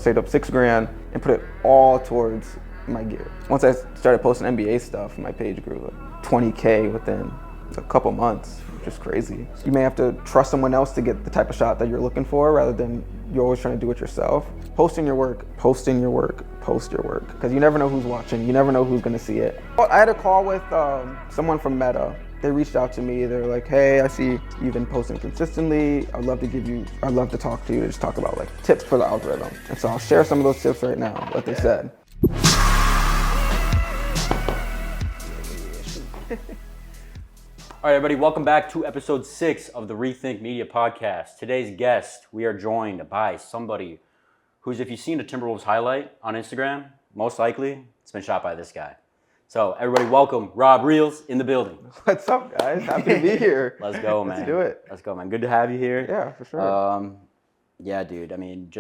saved up $6,000 and put it all towards my gear. Once I started posting NBA stuff, my page grew like 20K within a couple months, which is crazy. You may have to trust someone else to get the type of shot that you're looking for rather than you're always trying to do it yourself. Posting your work, post your work, because you never know who's watching, you never know who's gonna see it. I had a call with someone from Meta. They reached out to me, they're like, hey, I see you've been posting consistently. I'd love to talk to you to just talk about like tips for the algorithm. And so I'll share some of those tips right now, what they said. All right, everybody, welcome back to episode 6 of the Rethink Media podcast. Today's guest, we are joined by somebody who's, if you've seen a Timberwolves highlight on Instagram, most likely it's been shot by this guy. So everybody welcome Rob Reels in the building. What's up, guys? Happy to be here. Let's go, man. Let's do it. Let's go, man. Good to have you here. Yeah, for sure. Yeah, dude. I mean,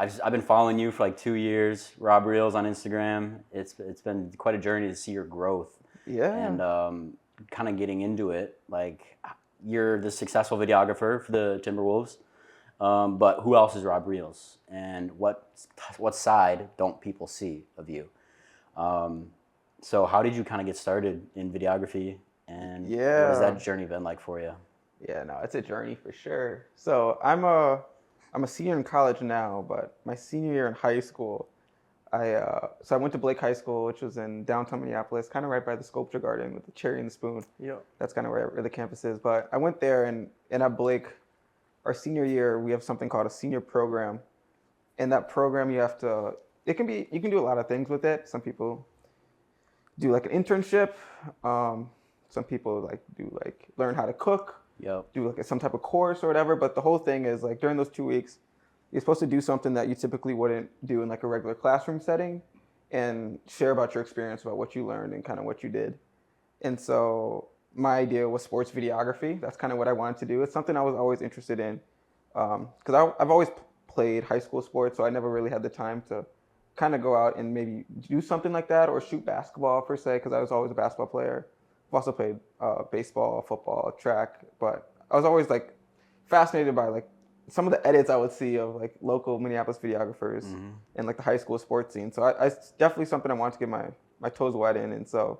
I've been following you for like 2 years. Rob Reels on Instagram. It's been quite a journey to see your growth. Yeah. And kind of getting into it. Like, you're the successful videographer for the Timberwolves. But who else is Rob Reels? And what side don't people see of you? So how did you kind of get started in videography, and what has that journey been like for you? Yeah, no, it's a journey for sure. So I'm a senior in college now, but my senior year in high school, I went to Blake High School, which was in downtown Minneapolis, kind of right by the Sculpture Garden with the cherry and the spoon. Yeah. That's kind of where the campus is. But I went there, and at Blake, our senior year, we have something called a senior program. In that program, you can do a lot of things with it. Some people do like an internship. Some people learn how to cook. Yep. Do like some type of course or whatever. But the whole thing is like during those 2 weeks, you're supposed to do something that you typically wouldn't do in like a regular classroom setting, and share about your experience, about what you learned and kind of what you did. And so my idea was sports videography. That's kind of what I wanted to do. It's something I was always interested in, because I've always played high school sports, so I never really had the time to kind of go out and maybe do something like that or shoot basketball per se, because I was always a basketball player. I've also played baseball, football, track, but I was always like fascinated by like some of the edits I would see of like local Minneapolis videographers and like the high school sports scene. So it's definitely something I wanted to get my toes wet in. And so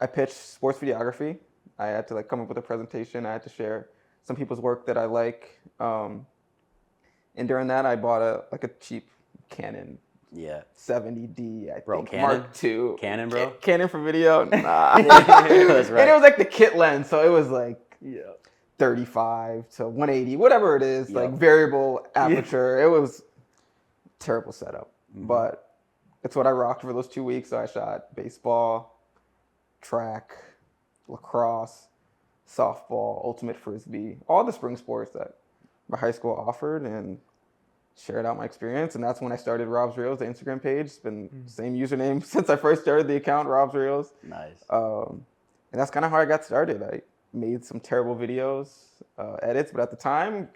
I pitched sports videography. I had to like come up with a presentation. I had to share some people's work that I like. And during that, I bought a cheap Canon 70D, I think. Canon? Mark II. Canon, bro? Canon for video? Nah. That's right. And it was like the kit lens, so it was like 35 to 180, whatever it is, like variable aperture. It was terrible setup, but it's what I rocked for those 2 weeks. So I shot baseball, track, lacrosse, softball, ultimate frisbee, all the spring sports that my high school offered, and shared out my experience. And that's when I started Rob's Reels, the Instagram page. It's been the same username since I first started the account, Rob's Reels. Nice. And that's kind of how I got started. I made some terrible videos, edits, but at the time,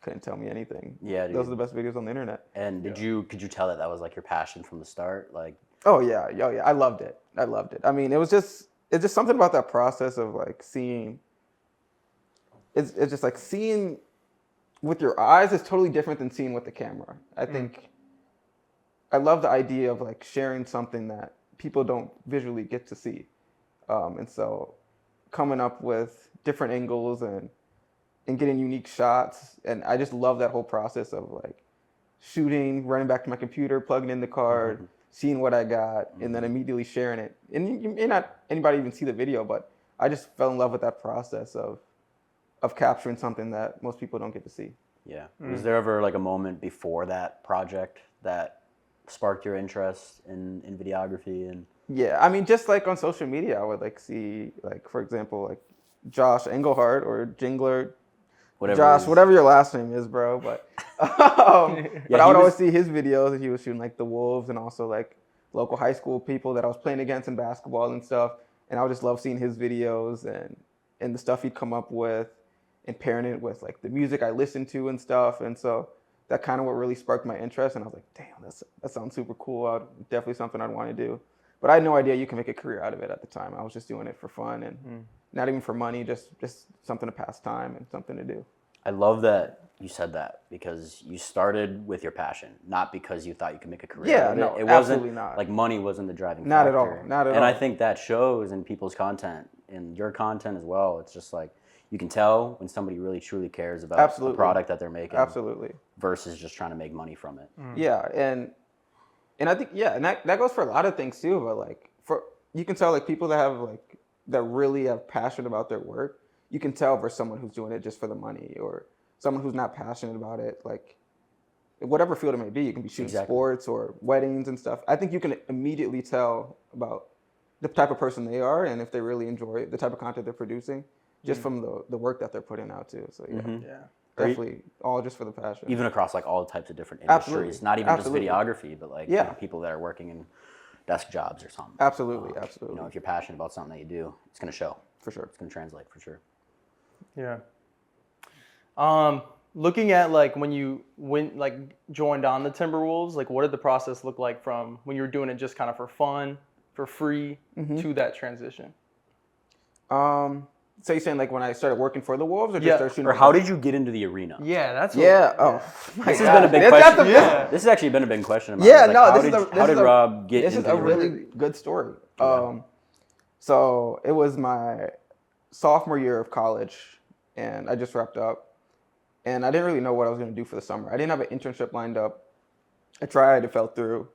couldn't tell me anything. Yeah, dude. Those are the best videos on the internet. And could you tell that was like your passion from the start? Like, Oh yeah. I loved it. I mean, it's just something about that process of like seeing. It's just like seeing with your eyes is totally different than seeing with the camera. I think I love the idea of like sharing something that people don't visually get to see, and so coming up with different angles and getting unique shots. And I just love that whole process of like shooting, running back to my computer, plugging in the card, seeing what I got, and then immediately sharing it. And you may not anybody even see the video, but I just fell in love with that process of capturing something that most people don't get to see. Yeah. Was there ever like a moment before that project that sparked your interest in videography? And Yeah, I mean, just like on social media, I would like see, like, for example, like Josh Englehart or Jingler, whatever your last name is, bro. But but I would always see his videos, and he was shooting like the Wolves and also like local high school people that I was playing against in basketball and stuff. And I would just love seeing his videos and the stuff he'd come up with, and pairing it with like the music I listened to and stuff. And so that kind of what really sparked my interest. And I was like, damn, that sounds super cool. Definitely something I'd want to do. But I had no idea you can make a career out of it at the time. I was just doing it for fun and not even for money, just something to pass time and something to do. I love that you said that because you started with your passion, not because you thought you could make a career Yeah, out of it. no, It absolutely wasn't not. like money wasn't the driving Not at factor. all, not at and I all. think that shows in people's content, in your content as well. It's just like you can tell when somebody really truly cares about Absolutely. the product that they're making Absolutely. versus just trying to make money from it. Yeah, and I think and that goes for a lot of things too. But like for you can tell like people that have like that really have passion about their work. You can tell versus someone who's doing it just for the money or someone who's not passionate about it. Like whatever field it may be, you can be shooting Exactly. sports or weddings and stuff. I think you can immediately tell about the type of person they are and if they really enjoy the type of content they're producing just from the work that they're putting out too. So yeah, Mhm. Yeah. definitely all just for the passion. Even across like all types of different industries, Absolutely. not even Absolutely. just videography, but like Yeah. people that are working in desk jobs or something. Absolutely, You absolutely, know, if you're passionate about something that you do, it's going to show. for sure. It's going to translate for sure. Yeah. Looking at like when you joined on the Timberwolves, like what did the process look like from when you were doing it just kind of for fun, for free, to that transition? So you're saying like when I started working for the Wolves or just Yeah. started shooting? Or how did you get into the arena? Yeah, that's Yeah. Oh, my This has God. been a big That's question. Yeah. This has actually been a big question. Of mine. Yeah, Like, no, how this did, is a, how did Rob get this into is a the really arena? good story. Yeah. So it was my sophomore year of college, and I just wrapped up, and I didn't really know what I was going to do for the summer. I didn't have an internship lined up. I tried, it fell through.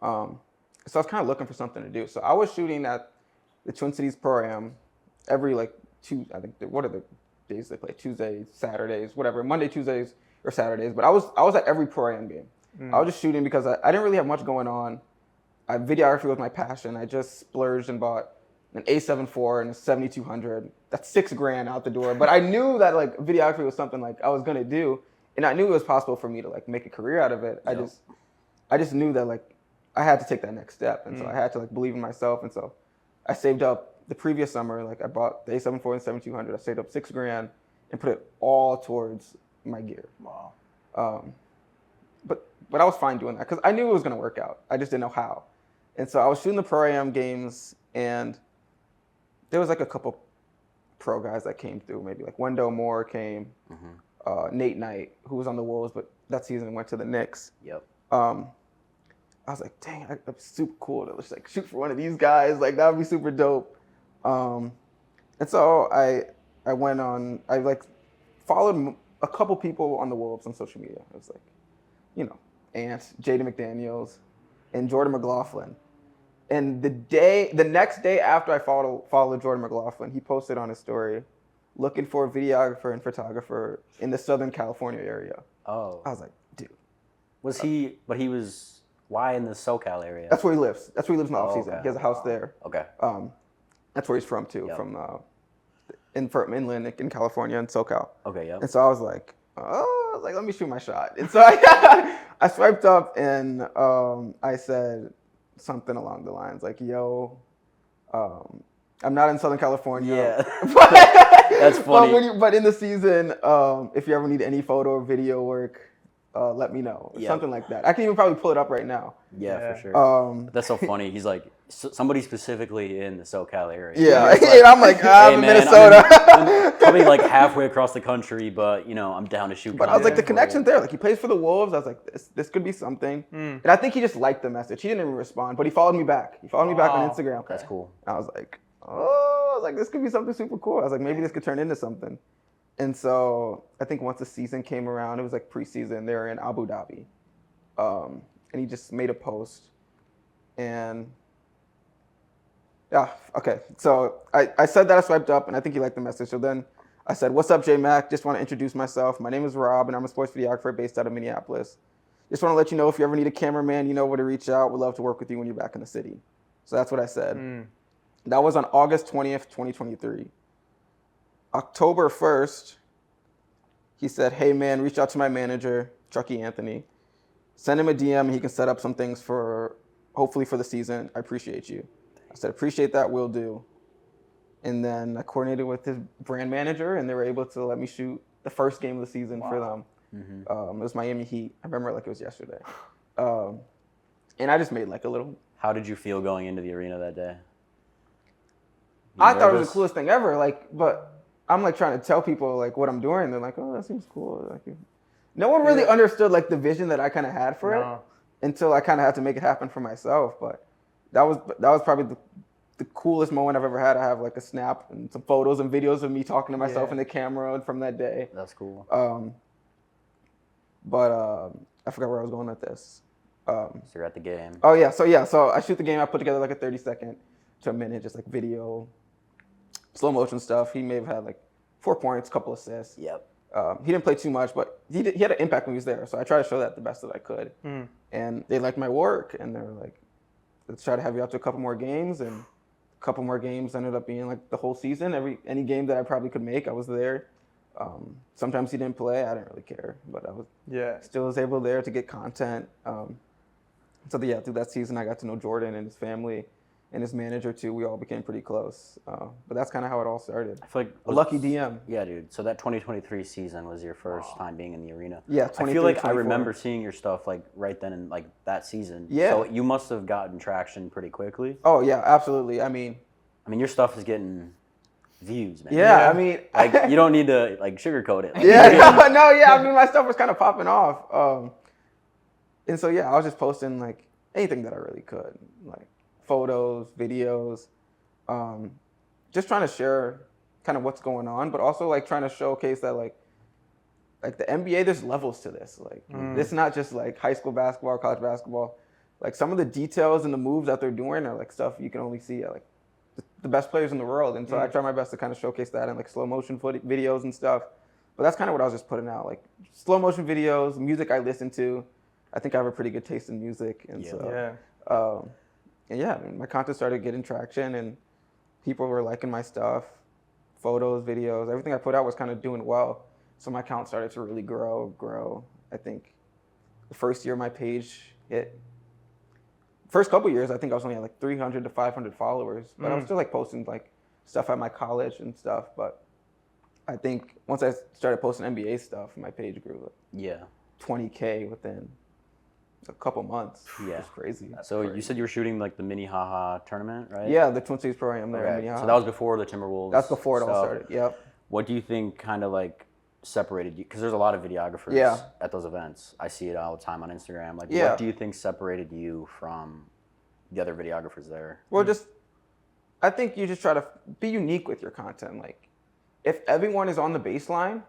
So I was kind of looking for something to do. So I was shooting at the Twin Cities Pro-Am every like I think what are the days they play? Tuesdays, Saturdays, whatever. Monday, Tuesdays, or Saturdays. But I was at every Pro-Am game. I was just shooting because I didn't really have much going on. Videography was my passion. I just splurged and bought an A7 IV and a 7200. That's $6,000 out the door. But I knew that like videography was something like I was gonna do, and I knew it was possible for me to like make a career out of it. Yep. I just knew that like I had to take that next step, and so I had to like believe in myself, and so I saved up the previous summer. Like I bought the A7 IV and 7200. I saved up $6,000 and put it all towards my gear. Wow. But I was fine doing that because I knew it was gonna work out. I just didn't know how. And so I was shooting the Pro-Am games, and there was like a couple pro guys that came through. Maybe like Wendell Moore came, Nate Knight, who was on the Wolves, but that season went to the Knicks. Yep. I was like, dang, that'd be super cool to just like shoot for one of these guys. Like that would be super dope. And so I went on. I like followed a couple people on the Wolves on social media. It was like, you know, Ant, Jaden McDaniels, and Jordan McLaughlin. And the next day after I followed Jordan McLaughlin, he posted on his story, looking for a videographer and photographer in the Southern California area. Oh. I was like, dude, Was he? But he was. Why in the SoCal area? that's where he lives. That's where he lives in the off season. okay. He has a house there. Okay. That's where he's from too, Yep. from inland in California and SoCal. Okay. Yep. And so I was like, let me shoot my shot. And so I swiped up and I said something along the lines like, yo, I'm not in Southern California. Yeah. But, That's funny. But in the season, if you ever need any photo or video work, let me know. Or Yep. something like that. I can even probably pull it up right now. Yeah, Yeah. for sure. That's so funny. He's like somebody specifically in the SoCal area. Yeah, He's like, and I'm like, I'm in man, Minnesota. I'm probably like halfway across the country, but you know, I'm down to shoot. But I was like, the content for connection's you. there. Like, he plays for the Wolves. I was like, this could be something. And I think he just liked the message. He didn't even respond, but he followed me back. He followed me back on Wow. Instagram. That's cool. I was like, this could be something super cool. I was like, maybe this could turn into something. And so I think once the season came around, it was like preseason. They were in Abu Dhabi. And he just made a post. And yeah, okay. So I said that I swiped up, and I think he liked the message. So then I said, what's up, J-Mac? Just want to introduce myself. My name is Rob, and I'm a sports videographer based out of Minneapolis. Just want to let you know if you ever need a cameraman, you know where to reach out. We'd love to work with you when you're back in the city. So that's what I said. That was on August 20th, 2023. October 1st, he said, hey, man, reach out to my manager, Chucky Anthony. Send him a DM, and he can set up some things hopefully for the season. I appreciate you. I said, appreciate that, will do. And then I coordinated with his brand manager, and they were able to let me shoot the first game of the season for them. It was Miami Heat. I remember it like it was yesterday. And I just made like a little... How did you feel going into the arena that day? I thought it was nervous? the coolest thing ever. Like, but I'm like trying to tell people like what I'm doing. They're like, oh, that seems cool. Like, no one really Yeah. understood like the vision that I kind of had for it No. until I kind of had to make it happen for myself. But that was probably the coolest moment I've ever had. I have like a snap and some photos and videos of me talking to myself Yeah. in the camera from that day. That's cool. But I forgot where I was going with this. So you're at the game. Oh yeah, so I shoot the game. I put together like a 30-second to a minute, just like video, slow motion stuff. He may have had like 4 points, couple assists. Yep. He didn't play too much, but he had an impact when he was there. So I tried to show that the best that I could. And they liked my work, and they were like, "Let's try to have you out to a couple more games." And a couple more games ended up being like the whole season. Any game that I probably could make, I was there. Sometimes he didn't play. I didn't really care, but I was still was able there to get content. So yeah, through that season, I got to know Jordan and his family and his manager too. We all became pretty close. But that's kind of how it all started. I feel like A lucky DM. Yeah, dude. So that 2023 season was your first time being in the arena. Yeah, I feel like I 23, remember seeing your stuff like right then and like that season. Yeah. So you must have gotten traction pretty quickly. Oh yeah, absolutely. I mean, your stuff is getting views, man. yeah. I mean, Like you don't need to like sugarcoat it. Like, yeah, no, yeah. I mean, my stuff was kind of popping off. And so yeah, I was just posting like anything that I really could, like photos, videos, just trying to share kind of what's going on, but also like trying to showcase that like the NBA, there's levels to this. Like it's not just like high school basketball or college basketball. Like some of the details and the moves that they're doing are like stuff you can only see at like the best players in the world. And so I try my best to kind of showcase that in like slow motion videos and stuff. But that's kind of what I was just putting out, like slow motion videos, music I listen to. I think I have a pretty good taste in music, and and yeah, I mean, my content started getting traction, and people were liking my stuff, photos, videos, everything I put out was kind of doing well. So my account started to really grow. I think the first year my page hit. First couple years, I think I was only at like 300 to 500 followers, but I was still like posting like stuff at my college and stuff. But I think once I started posting NBA stuff, my page grew like Yeah. 20K within a couple months. Yeah. It was crazy. So you said you were shooting like the Minnehaha tournament, right? Yeah, the Twin Cities Pro Am there. Okay. in Minnehaha. So that was before the Timberwolves. That's before it all stuff. started. Yep. What do you think kind of like separated you? Because there's a lot of videographers Yeah. at those events. I see it all the time on Instagram. Like, Yeah. what do you think separated you from the other videographers there? Well, I think you just try to be unique with your content. Like, if everyone is on the baseline,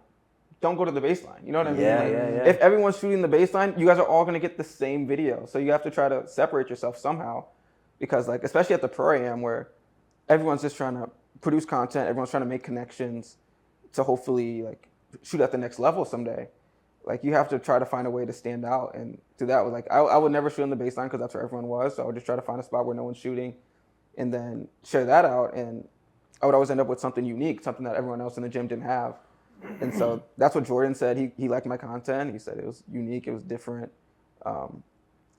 don't go to the baseline. You know what I mean? Yeah, Like, yeah. If everyone's shooting the baseline, you guys are all gonna get the same video. So you have to try to separate yourself somehow, because like especially at the Pro Am where everyone's just trying to produce content, everyone's trying to make connections to hopefully like shoot at the next level someday. Like you have to try to find a way to stand out and do that. Like I would never shoot on the baseline because that's where everyone was. So I would just try to find a spot where no one's shooting, and then share that out. And I would always end up with something unique, something that everyone else in the gym didn't have. And so that's what Jordan said. He liked my content. He said it was unique. It was different.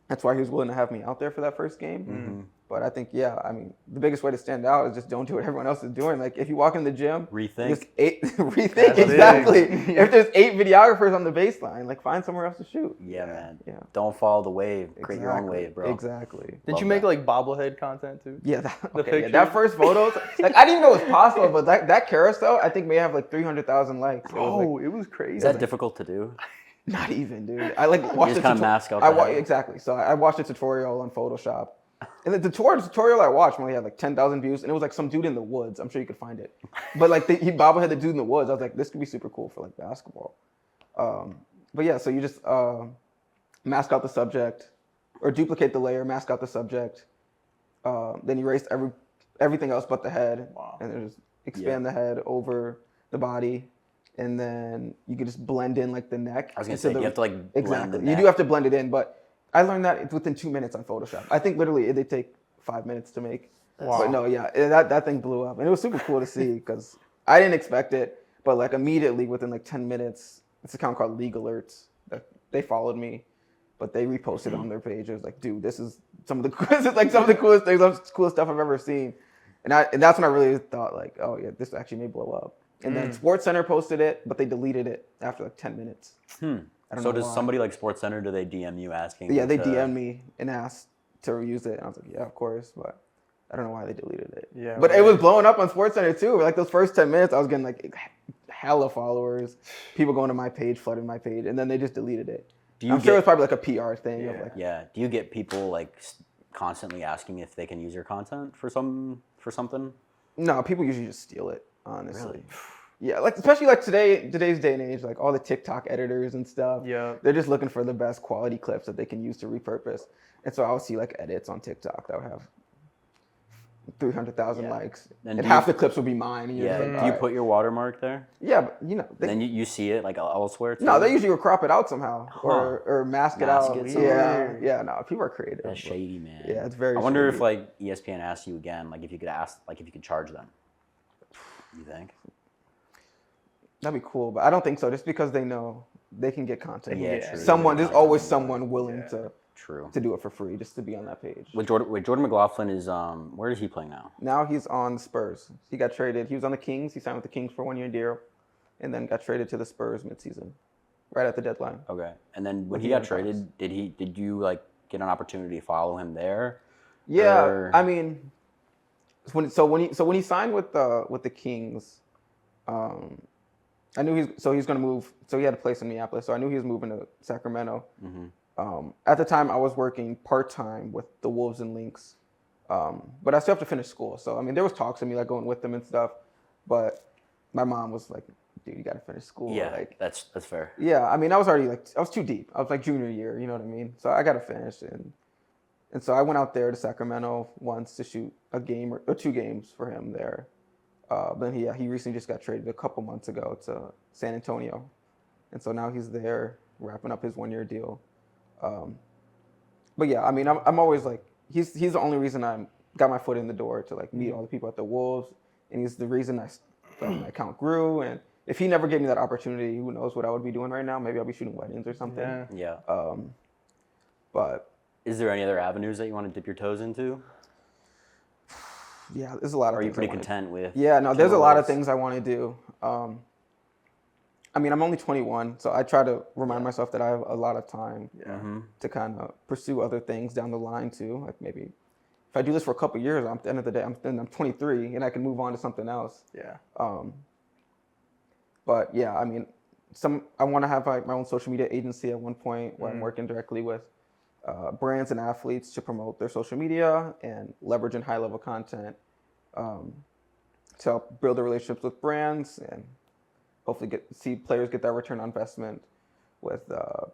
That's why he was willing to have me out there for that first game. But I think, yeah, I mean, the biggest way to stand out is just don't do what everyone else is doing. Like if you walk in the gym, Rethink. Rethink, That's exactly. big. If there's 8 videographers on the baseline, like find somewhere else to shoot. Yeah, man. Yeah. Don't follow the wave. Create your own Exactly. wave, bro. Exactly. Did Love you make that. like bobblehead content too? Yeah, The okay, picture? that first photo, like I didn't even know it was possible, but that carousel, I think may have like 300,000 likes. It was like, Oh, it was crazy. Is that difficult to do? not even, dude. I like watched just the kinda mask out I the head. exactly. So I watched a tutorial on Photoshop, and the tutorial I watched only had like 10,000 views, and it was like some dude in the woods. I'm sure you could find it, but like he bobblehead the dude in the woods. I was like, this could be super cool for like basketball. But yeah, so you just mask out the subject, or duplicate the layer, mask out the subject, then erase everything else but the head, and then just expand the head over the body. And then you can just blend in like the neck. I was gonna say you have to like blend exactly. the You neck. do have to blend it in, but I learned that it's within 2 minutes on Photoshop. I think literally it did take 5 minutes to make. Wow. But no, yeah, that thing blew up, and it was super cool to see because I didn't expect it. But like immediately within like 10 minutes, it's an account called League Alerts that they followed me, but they reposted on their page. It was like, dude, this is some of the coolest things, coolest stuff I've ever seen. And that's when I really thought like, oh yeah, this actually may blow up. And then SportsCenter posted it, but they deleted it after like 10 minutes. I don't So know does why. somebody like SportsCenter, do they DM you asking? Yeah, they to- DM'd me and asked to reuse it. And I was like, yeah, of course. But I don't know why they deleted it. Yeah, But it was right. blowing up on SportsCenter too. Like those first 10 minutes, I was getting like hella followers, people going to my page, flooding my page, and then they just deleted it. Do you I'm sure get- it's probably like a PR thing of Yeah. like, Yeah. Do you get people like constantly asking if they can use your content for something? no, people usually just steal it, honestly. Really? Yeah, like especially like today's day and age, like all the TikTok editors and stuff. Yeah. They're just looking for the best quality clips that they can use to repurpose. And so I'll see like edits on TikTok that will have 300,000 Yeah. likes, And and do half you- the clips will be mine. And you're Yeah. just like, Do you "Alright." put your watermark there? Yeah, but you know, Then you see it like elsewhere too? no, they usually will crop it out somehow or mask it Mask out. it Yeah, somewhere. yeah, no, people are creative. That's but- shady, man. Yeah, it's very I wonder if shady. like ESPN asked you again, like if you could charge them. You think? That'd be cool, but I don't think so. Just because they know they can get content. Yeah, Yeah. true. Someone, there's Like, always someone willing Yeah. True. to do it for free just to be on that page. Jordan McLaughlin is where is he playing now? Now he's on the Spurs. He got traded. He was on the Kings. He signed with the Kings for a 1-year deal, and then got traded to the Spurs midseason, right at the deadline. Okay. And then when With he the got Young Bucks. traded, did you like get an opportunity to follow him there? Yeah, Or- I mean, when he signed with the Kings, I knew he's going to move. So he had a place in Minneapolis. So I knew he was moving to Sacramento. At the time, I was working part time with the Wolves and Lynx, but I still have to finish school. So I mean, there was talks of me like going with them and stuff, but my mom was like, "Dude, you got to finish school." Yeah, Like, that's fair. yeah. I mean, I was too deep. I was like junior year. You know what I mean? So I got to finish and so I went out there to Sacramento once to shoot a game or 2 games for him there. But then he recently just got traded a couple months ago to San Antonio, and so now he's there wrapping up his 1-year deal. But yeah, I mean, I'm always like he's the only reason I got my foot in the door to like meet all the people at the Wolves, and he's the reason my account grew. And if he never gave me that opportunity, who knows what I would be doing right now? Maybe I'll be shooting weddings or something. Yeah. Yeah. But Is there any other avenues that you want to dip your toes into? yeah, there's a lot of. Or are you things I pretty wanna- content with? Yeah, no, there's a lot of Timberwolves? things I want to do. I mean, I'm only 21, so I try to remind myself that I have a lot of time to kind of pursue other things down the line too. Like maybe if I do this for a couple years, at the end of the day, I'm 23 and I can move on to something else. Yeah. But yeah, I mean, I want to have like my own social media agency at one point where I'm working directly with brands and athletes to promote their social media and leveraging high level content to help build the relationships with brands and hopefully see players get that return on investment with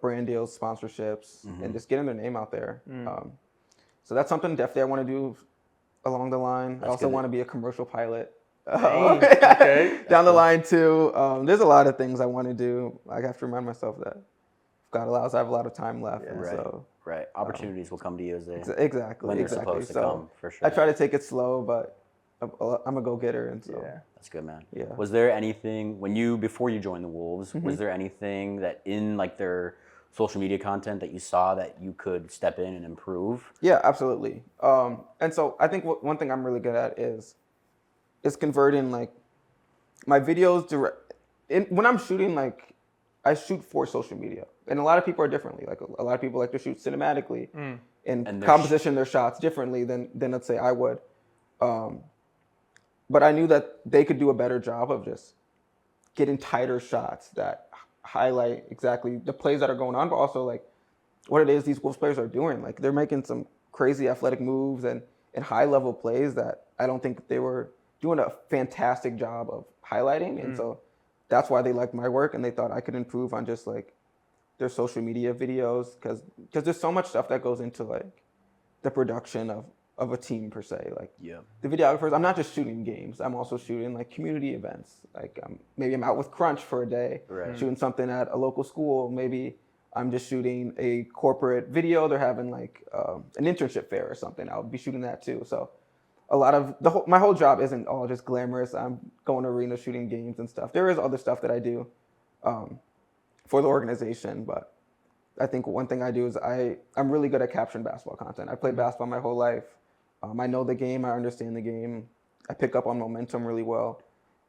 brand deals, sponsorships, and just getting their name out there. So that's something definitely I want to do along the line. I also good. want to be a commercial pilot. Okay. Down the line too. There's a lot of things I want to do. I have to remind myself that if God allows, I have a lot of time left. And Right. so Right. Opportunities will come to you as they exactly, when they're exactly. supposed to So come, for sure. I try to take it slow, but I'm a go-getter, and so Yeah. That's good, man. Yeah. Was there anything before you joined the Wolves? Was there anything that in like their social media content that you saw that you could step in and improve? Yeah, absolutely. And so I think one thing I'm really good at is converting like my videos when I'm shooting, like I shoot for social media, and a lot of people are differently. Like a lot of people like to shoot cinematically and And composition their shots differently than let's say I would. But I knew that they could do a better job of just getting tighter shots that highlight exactly the plays that are going on, but also like what it is these Wolves players are doing. Like they're making some crazy athletic moves and high level plays that I don't think they were doing a fantastic job of highlighting. And so that's why they liked my work and they thought I could improve on just like their social media videos because there's so much stuff that goes into like the production of a team per se. Like Yeah. the videographers, I'm not just shooting games. I'm also shooting like community events. Like maybe I'm out with Crunch for a day, Right. shooting something at a local school. Maybe I'm just shooting a corporate video. They're having like an internship fair or something. I'll be shooting that too. So a lot of my whole job isn't all just glamorous. I'm going to arenas, shooting games and stuff. There is other stuff that I do for the organization, but I think one thing I do is I'm really good at capturing basketball content. I played basketball my whole life. I know the game. I understand the game. I pick up on momentum really well.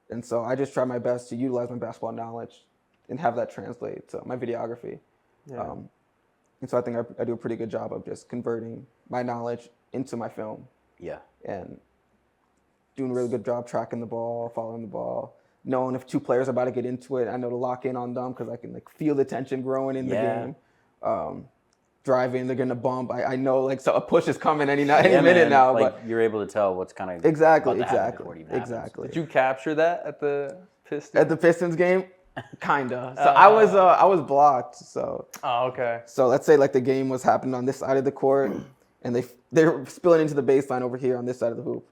And so I just try my best to utilize my basketball knowledge and have that translate to my videography. Yeah. And so I think I do a pretty good job of just converting my knowledge into my film. Yeah. and doing a really good job tracking the ball, following the ball, knowing if two players are about to get into it, I know to lock in on them because I can like feel the tension growing in the Yeah. game. Driving, they're getting a bump. I know like so a push is coming any minute man, now. like but you're able to tell what's kind of exactly, about to happen before it even happens. exactly. Did you capture that at the Pistons? At the Pistons game, kinda. So I was blocked. So Okay. let's say like the game was happening on this side of the court, and they're spilling into the baseline over here on this side of the hoop.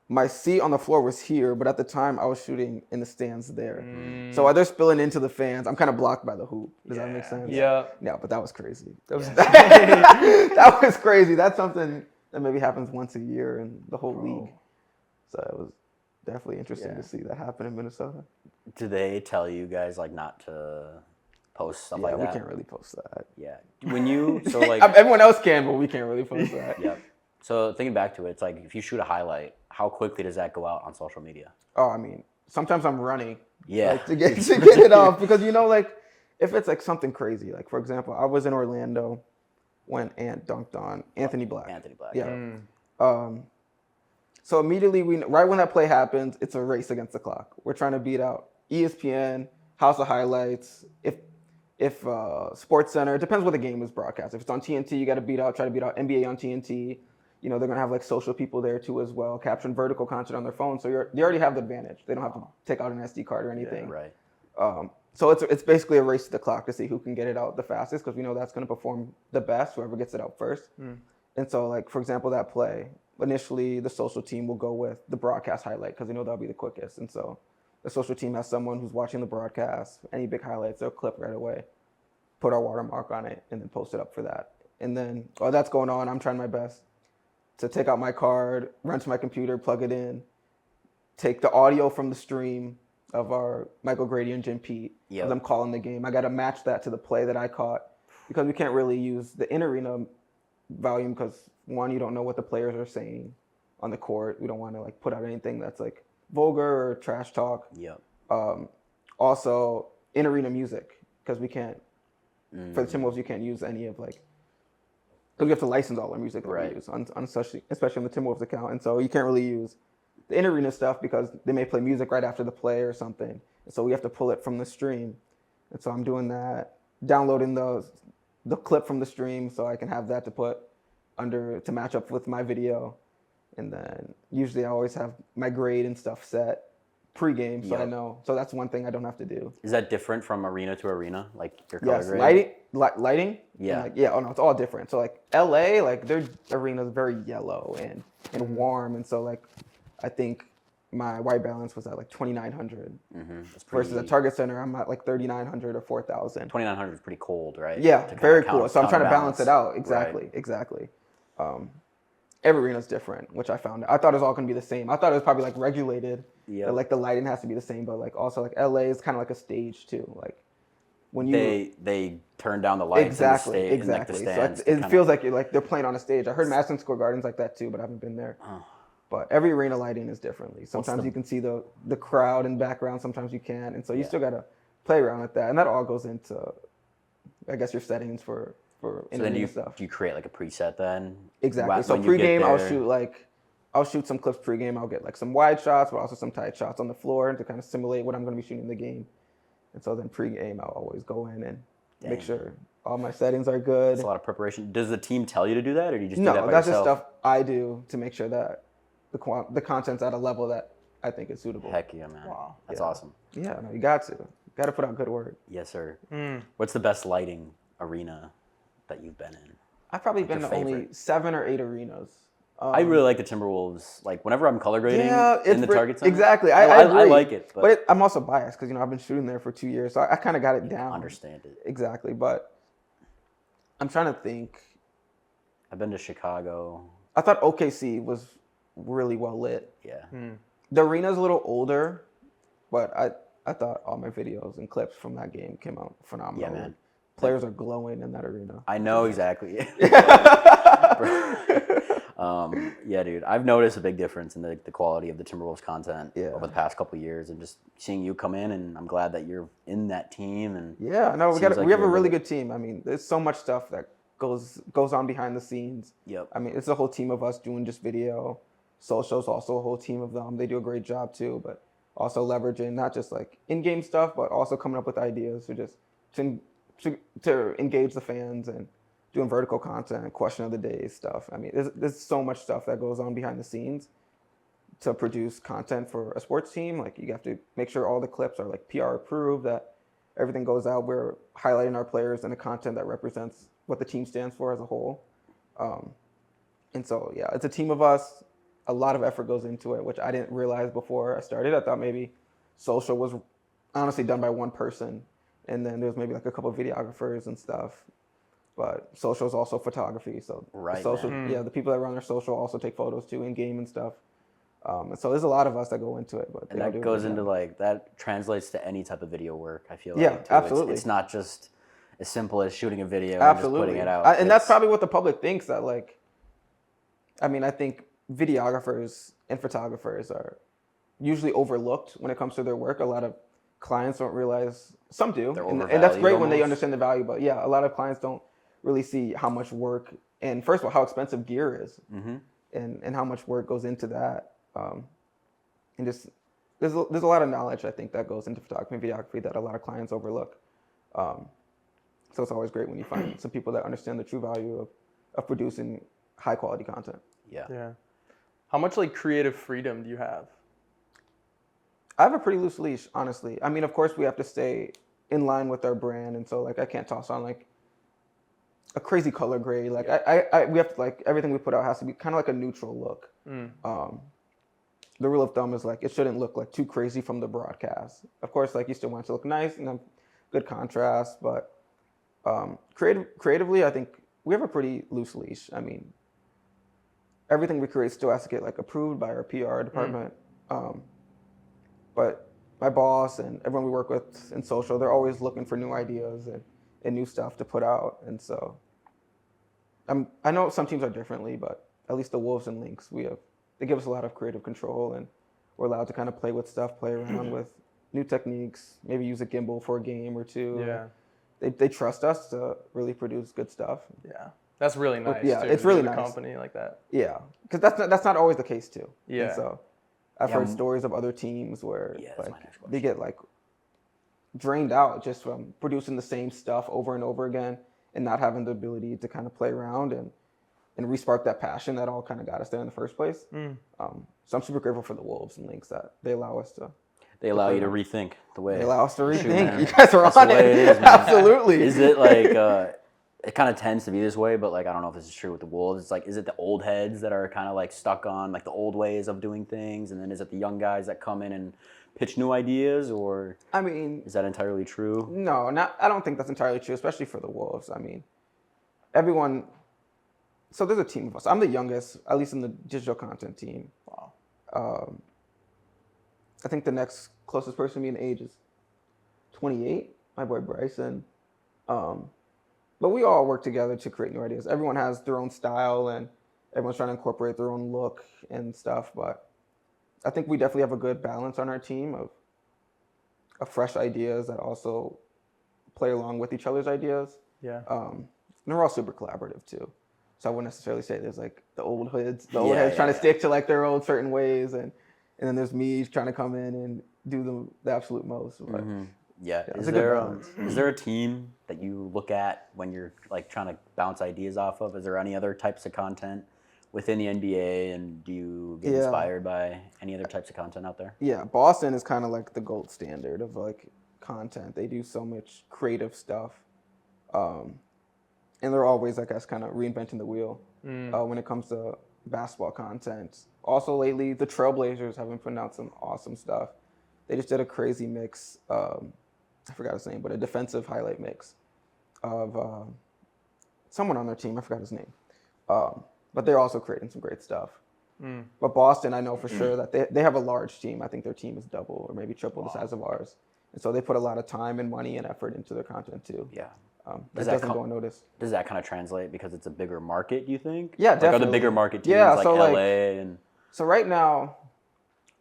My seat on the floor was here, but at the time I was shooting in the stands there. So while they're spilling into the fans, I'm kind of blocked by the hoop. Does that make sense? Yeah. Yeah, but that was crazy. That was crazy. That's something that maybe happens once a year in the whole league. So it was definitely interesting to see that happen in Minnesota. Do they tell you guys like not to post stuff like we that? can't really post that. Yeah. When you so like Everyone else can, but we can't really post that. yeah. So thinking back to it, it's like if you shoot a highlight, how quickly does that go out on social media? Oh, I mean, sometimes I'm running. Yeah. Like, to get it off because like if it's like something crazy, like for example, I was in Orlando when Ant dunked on Anthony Black. Anthony Black. Yeah. So immediately right when that play happens, it's a race against the clock. We're trying to beat out ESPN, House of Highlights. If Sports Center, it depends what the game is broadcast. If it's on TNT, you got to try to beat out NBA on TNT. You know, they're gonna have like social people there too as well, capturing vertical content on their phone. So they already have the advantage. They don't have to take out an SD card or anything. Right. So it's basically a race to the clock to see who can get it out the fastest because we know that's going to perform the best, whoever gets it out first. And so, like, for example, that play, initially the social team will go with the broadcast highlight because they know that'll be the quickest. And so the social team has someone who's watching the broadcast, any big highlights, they'll clip right away, put our watermark on it, and then post it up for that. And then while that's going on, I'm trying my best to take out my card, run to my computer, plug it in, take the audio from the stream of our Michael Grady and Jim Pete Yep. as I'm calling the game. I got to match that to the play that I caught because we can't really use the in-arena volume because, one, you don't know what the players are saying on the court. We don't want to like put out anything that's like vulgar or trash talk. Yep. Also, in-arena music because we can't, for the Timberwolves, you can't use any of like, because we have to license all our music that Right. we use, especially on the Timberwolves account. And so you can't really use the in-arena stuff because they may play music right after the play or something. And so we have to pull it from the stream. And so I'm doing that, downloading the clip from the stream so I can have that to put to match up with my video. And then usually I always have my grade and stuff set pre-game so I Yep. know. So that's one thing I don't have to do. Is that different from arena to arena? Like your color Yes, grade? lighting. Yeah. And oh no, it's all different. So like LA, like their arena is very yellow and warm, and so like I think my white balance was at like 2,900 That's versus pretty, at Target Center I'm at like 3,900 or 4,000. 2,900 is pretty cold, right? Yeah, To kinda very cool. So I'm trying to balance counterbalance. it out. Right. Exactly. Every arena's different, which I found. I thought it was all gonna be the same. I thought it was probably like regulated. Yep. That, like the lighting has to be the same, but like also like LA is kind of like a stage too. Like when you They turn down the lights exactly. in like the So stands. it feels like they're playing on a stage. I heard Madison Square Garden's like that too, but I haven't been there. But every arena lighting is differently. Sometimes you can see the crowd in the background. Sometimes you can't, and so you still gotta play around with that. And that all goes into, I guess, your settings for So then in-arena do stuff. you create like a preset then? Exactly. So When you get pregame, there? I'll shoot some clips pregame. I'll get like some wide shots, but also some tight shots on the floor to kind of simulate what I'm going to be shooting in the game. And so then pregame, I'll always go in and make Dang. sure all my settings are good. It's a lot of preparation. Does the team tell you to do that, or do you just do that No, by that's yourself? just stuff I do to make sure that the content's at a level that I think is suitable. Heck yeah, man. Wow. That's Yeah. awesome. Yeah, no, you got to. Got to put out good work. Yes, sir. What's the best lighting arena that you've been in? I've probably been your to only favorite? 7 or 8 arenas. I really like the Timberwolves. Like whenever I'm color grading Yeah, in the Target Center, exactly. I I agree. like it, but I'm also biased because I've been shooting there for 2 years, so I kind of got it down. understand it. Exactly, but I'm trying to think. I've been to Chicago. I thought OKC was really well lit. Yeah. The arena's a little older, but I thought all my videos and clips from that game came out phenomenal. Yeah, man. Players are glowing in that arena. I know exactly. Yeah, dude. I've noticed a big difference in the quality of the Timberwolves content over the past couple of years, and just seeing you come in, and I'm glad that you're in that team. And Yeah, no, Seems like we have a you're really really- good team. I mean, there's so much stuff that goes on behind the scenes. Yep. I mean, it's a whole team of us doing just video. Social's also a whole team of them. They do a great job too, but also leveraging not just like in-game stuff, but also coming up with ideas to engage the fans and doing vertical content, question of the day stuff. I mean, there's so much stuff that goes on behind the scenes to produce content for a sports team. Like you have to make sure all the clips are like PR approved, that everything goes out. We're highlighting our players and the content that represents what the team stands for as a whole. And so, yeah, it's a team of us. A lot of effort goes into it, which I didn't realize before I started. I thought maybe social was honestly done by one person, and then there's maybe like a couple of videographers and stuff. But social is also photography, so Right, the social, man. the people that run our social also take photos too in game and stuff. And so there's a lot of us that go into it, but And they all do that a goes good into job. like that translates to any type of video work. I feel Yeah, like too. absolutely. It's not just as simple as shooting a video and Absolutely, just putting it out. and that's It's- probably what the public thinks. That like, I mean, I think videographers and photographers are usually overlooked when it comes to their work. A lot of clients don't realize. Some do, They're and that's great overvalued when they almost. understand the value. But yeah, a lot of clients don't really see how much work and first of all how expensive gear is, and how much work goes into that. And just there's a lot of knowledge I think that goes into photography and videography that a lot of clients overlook. So it's always great when you find some people that understand the true value of producing high quality content. Yeah. Yeah. How much like creative freedom do you have? I have a pretty loose leash, honestly. I mean, of course, we have to stay in line with our brand, and so like I can't toss on like a crazy color grade. Like we have to like everything we put out has to be kind of like a neutral look. The rule of thumb is like it shouldn't look like too crazy from the broadcast. Of course, like you still want it to look nice and have good contrast, but creatively, I think we have a pretty loose leash. I mean, everything we create still has to get like approved by our PR department. But my boss and everyone we work with in social, they're always looking for new ideas and new stuff to put out. And so I know some teams are differently, but at least the Wolves and Lynx, they give us a lot of creative control, and we're allowed to kind of play with stuff, play around with new techniques, maybe use a gimbal for a game or two. Yeah. They trust us to really produce good stuff. Yeah. That's really nice. yeah, too, it's to really be with a nice. company like that. Yeah, because that's not always the case too. Yeah. And so I've Yeah, heard stories of other teams where Yeah, that's my like next question. they get like drained out just from producing the same stuff over and over again and not having the ability to kind of play around and re-spark that passion that all kind of got us there in the first place. So I'm super grateful for the Wolves and Lynx that they allow us to. They allow you to rethink the way. They allow us to Shoot, rethink. man. You guys are That's on the way it. it is, man. Absolutely. Is it like it kind of tends to be this way, but like I don't know if this is true with the Wolves. It's like, is it the old heads that are kind of like stuck on like the old ways of doing things, and then is it the young guys that come in and pitch new ideas, or I mean, is that entirely true? no, I don't think that's entirely true, especially for the Wolves. I mean, everyone. So there's a team of us. I'm the youngest, at least in the digital content team. Wow. I think the next closest person to me in age is 28, my boy Bryson. But we all work together to create new ideas. Everyone has their own style and everyone's trying to incorporate their own look and stuff. But I think we definitely have a good balance on our team of fresh ideas that also play along with each other's ideas. Yeah. And we're all super collaborative too. So I wouldn't necessarily say there's like the old heads Yeah, trying to yeah. stick to like their old certain ways, and then there's me trying to come in and do the absolute most. But Yeah. it's Is a good there balance. is there a team that you look at when you're like trying to bounce ideas off of? Is there any other types of content within the NBA, and do you get Yeah. inspired by any other types of content out there? Yeah, Boston is kind of like the gold standard of like content. They do so much creative stuff, and they're always, I guess, kind of reinventing the wheel when it comes to basketball content. Also, lately, the Trailblazers have been putting out some awesome stuff. They just did a crazy mix. I forgot his name, but a defensive highlight mix of someone on their team. I forgot his name, but they're also creating some great stuff. But Boston, I know for sure that they have a large team. I think their team is double or maybe triple the size of ours. And so they put a lot of time and money and effort into their content too. Yeah. That Does that doesn't come- go unnoticed. Does that kind of translate because it's a bigger market, you think? Yeah, Like, are the definitely. bigger market teams Yeah, like so, LA like- and So right now,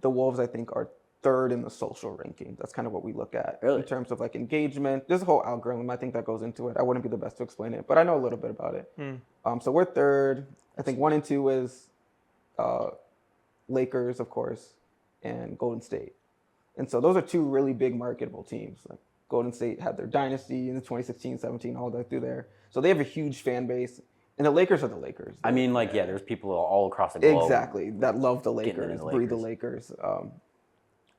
the Wolves, I think, are third in the social ranking. That's kind of what we look at Really? in terms of like engagement. There's a whole algorithm I think that goes into it. I wouldn't be the best to explain it, but I know a little bit about it. So we're third. I think 1 and 2 is Lakers, of course, and Golden State. And so those are two really big marketable teams. Like Golden State had their dynasty in the 2016, 17, all that through there. So they have a huge fan base. And the Lakers are the Lakers. I mean, like, yeah, there's people all across the globe. Exactly. That love the Getting into Lakers, the breathe the Lakers.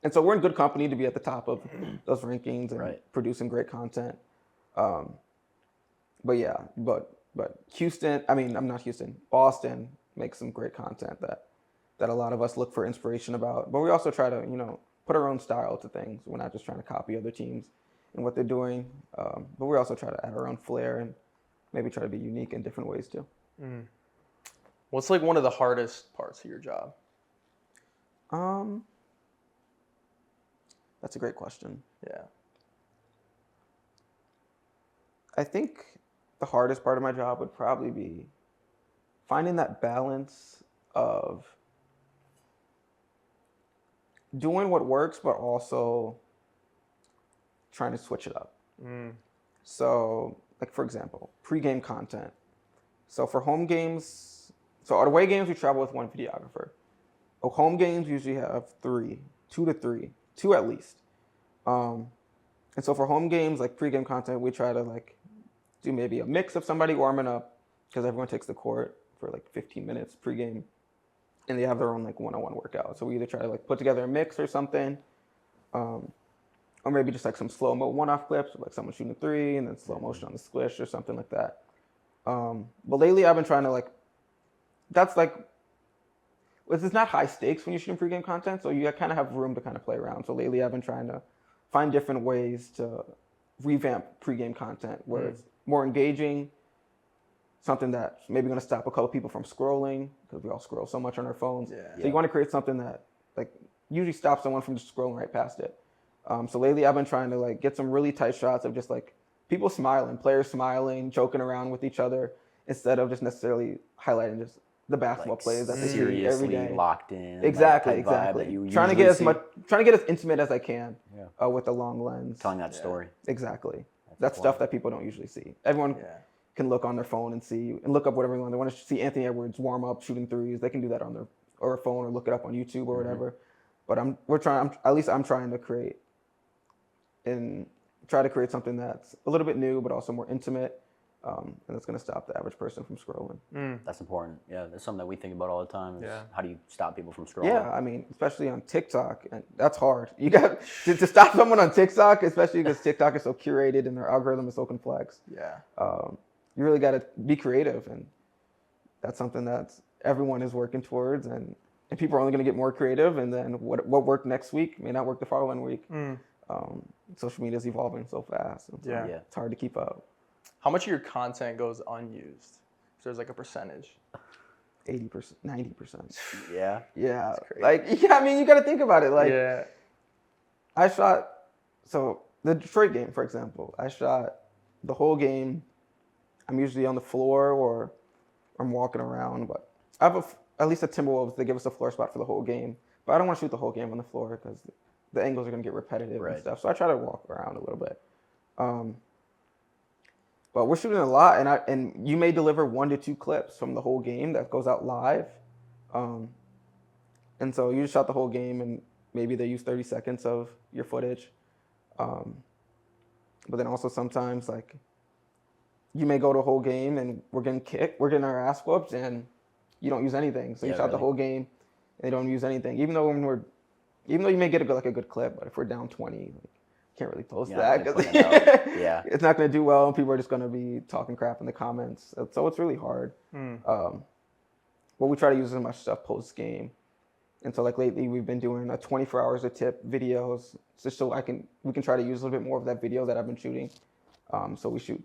And so we're in good company to be at the top of those rankings and Right. producing great content. But yeah, but Houston, I'm not Houston, Boston makes some great content that a lot of us look for inspiration about. But we also try to, put our own style to things. We're not just trying to copy other teams and what they're doing. But we also try to add our own flair and maybe try to be unique in different ways too. What's like one of the hardest parts of your job? That's a great question. Yeah. I think the hardest part of my job would probably be finding that balance of doing what works, but also trying to switch it up. So, like for example, pregame content. So for home games, so at away games, we travel with one videographer. Home games usually have 2 to 3, 2 at least. And so for home games, like pregame content, we try to like do maybe a mix of somebody warming up because everyone takes the court for like 15 minutes pregame, and they have their own like one-on-one workout. So we either try to like put together a mix or something, or maybe just like some slow-mo one-off clips, like someone shooting a 3 and then slow motion on the squish or something like that. But lately I've been trying to like, that's like, it's not high stakes when you're shooting pregame content, so you kind of have room to kind of play around. So lately I've been trying to find different ways to revamp pregame content where it's more engaging, something that's maybe going to stop a couple people from scrolling because we all scroll so much on our phones. So you want to create something that like usually stops someone from just scrolling right past it. So lately I've been trying to like get some really tight shots of just like people smiling, players smiling, joking around with each other instead of just necessarily highlighting just the basketball plays that they see every seriously day. locked in. Exactly, like, type vibe exactly. that you Trying to usually get see. trying to get as intimate as I can Yeah. with a long lens. Telling that story. Exactly. That's stuff that people don't usually see. Everyone can look on their phone and see and look up whatever they want. They want to see Anthony Edwards warm up shooting 3s. They can do that on their phone or look it up on YouTube or whatever. But I'm trying to create something that's a little bit new but also more intimate. And that's going to stop the average person from scrolling. That's important. Yeah, that's something that we think about all the time. Is Yeah. How do you stop people from scrolling? Yeah, I mean, especially on TikTok, and that's hard. You got to stop someone on TikTok, especially because TikTok is so curated and their algorithm is so complex. Yeah. You really got to be creative, and that's something that everyone is working towards. And people are only going to get more creative, and then what worked next week may not work the following week. Social media is evolving so fast, and so Yeah. it's hard to keep up. How much of your content goes unused? So there's like a percentage. 80%, 90%. Yeah. Yeah, crazy. like I mean, you got to think about it. Like Yeah. I shot, so the Detroit game, for example, I shot the whole game. I'm usually on the floor or I'm walking around, but I have at least at Timberwolves, they give us a floor spot for the whole game. But I don't want to shoot the whole game on the floor because the angles are going to get repetitive and stuff. So I try to walk around a little bit. But we're shooting a lot, and you may deliver 1 to 2 clips from the whole game that goes out live. And so you just shot the whole game, and maybe they use 30 seconds of your footage. But then also sometimes, like, you may go to a whole game, and we're getting kicked, we're getting our ass whooped, and you don't use anything. So you shot the whole game, and they don't use anything. Even though you may get a good clip, but if we're down 20, like, can't really post that because it's not going to do well, and people are just going to be talking crap in the comments. So it's really hard. But we try to use as much stuff post game, and so like lately we've been doing 24 hours of tip videos, just so we can try to use a little bit more of that video that I've been shooting. So we shoot,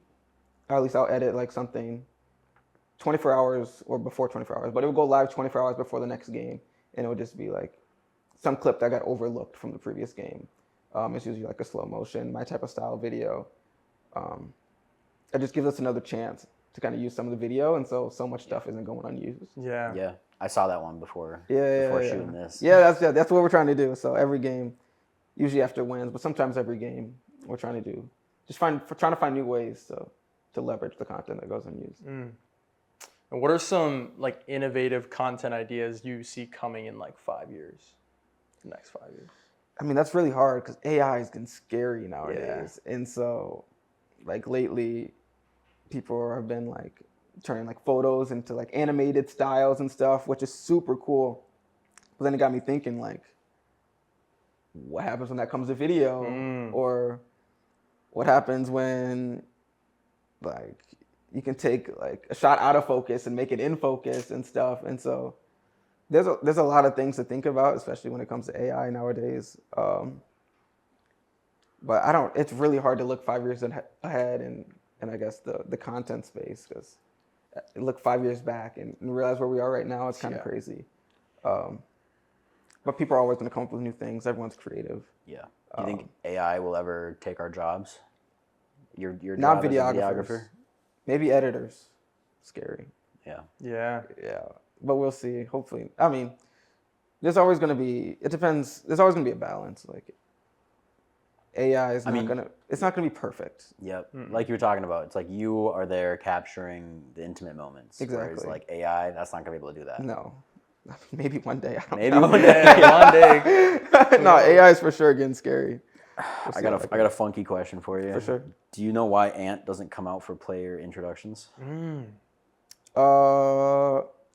or at least I'll edit like something 24 hours or before 24 hours, but it will go live 24 hours before the next game, and it would just be like some clip that got overlooked from the previous game. It's usually like a slow motion, my type of style video. It just gives us another chance to kind of use some of the video, and so much stuff isn't going unused. Yeah. Yeah. I saw that one before. Yeah, before shooting this. Yeah, that's what we're trying to do. So every game, usually after wins, but sometimes every game we're trying to do. Trying to find new ways to leverage the content that goes unused. And what are some like innovative content ideas you see coming in like 5 years, the next 5 years? I mean, that's really hard because AI is getting scary nowadays. And so, like, lately, people have been, like, turning, like, photos into, like, animated styles and stuff, which is super cool. But then it got me thinking, like, what happens when that comes to video? Or what happens when, like, you can take, like, a shot out of focus and make it in focus and stuff. And so there's a lot of things to think about, especially when it comes to AI nowadays. But it's really hard to look 5 years ahead and I guess the content space, because look 5 years back and realize where we are right now, it's kind of crazy. But people are always going to come up with new things. Everyone's creative. Yeah. Do you think AI will ever take our jobs? Your Not job as a videographers. Maybe editors. Scary. Yeah. Yeah. Yeah. But we'll see. Hopefully. I mean, there's always going to be, it depends. There's always going to be a balance. Like, AI is it's not going to be perfect. Yep. Like you were talking about, it's like you are there capturing the intimate moments. Exactly. Whereas like AI, that's not going to be able to do that. No. Maybe one day. I don't Maybe know. one day. One day. No, AI is for sure getting scary. I got a funky question for you. For sure. Do you know why Ant doesn't come out for player introductions?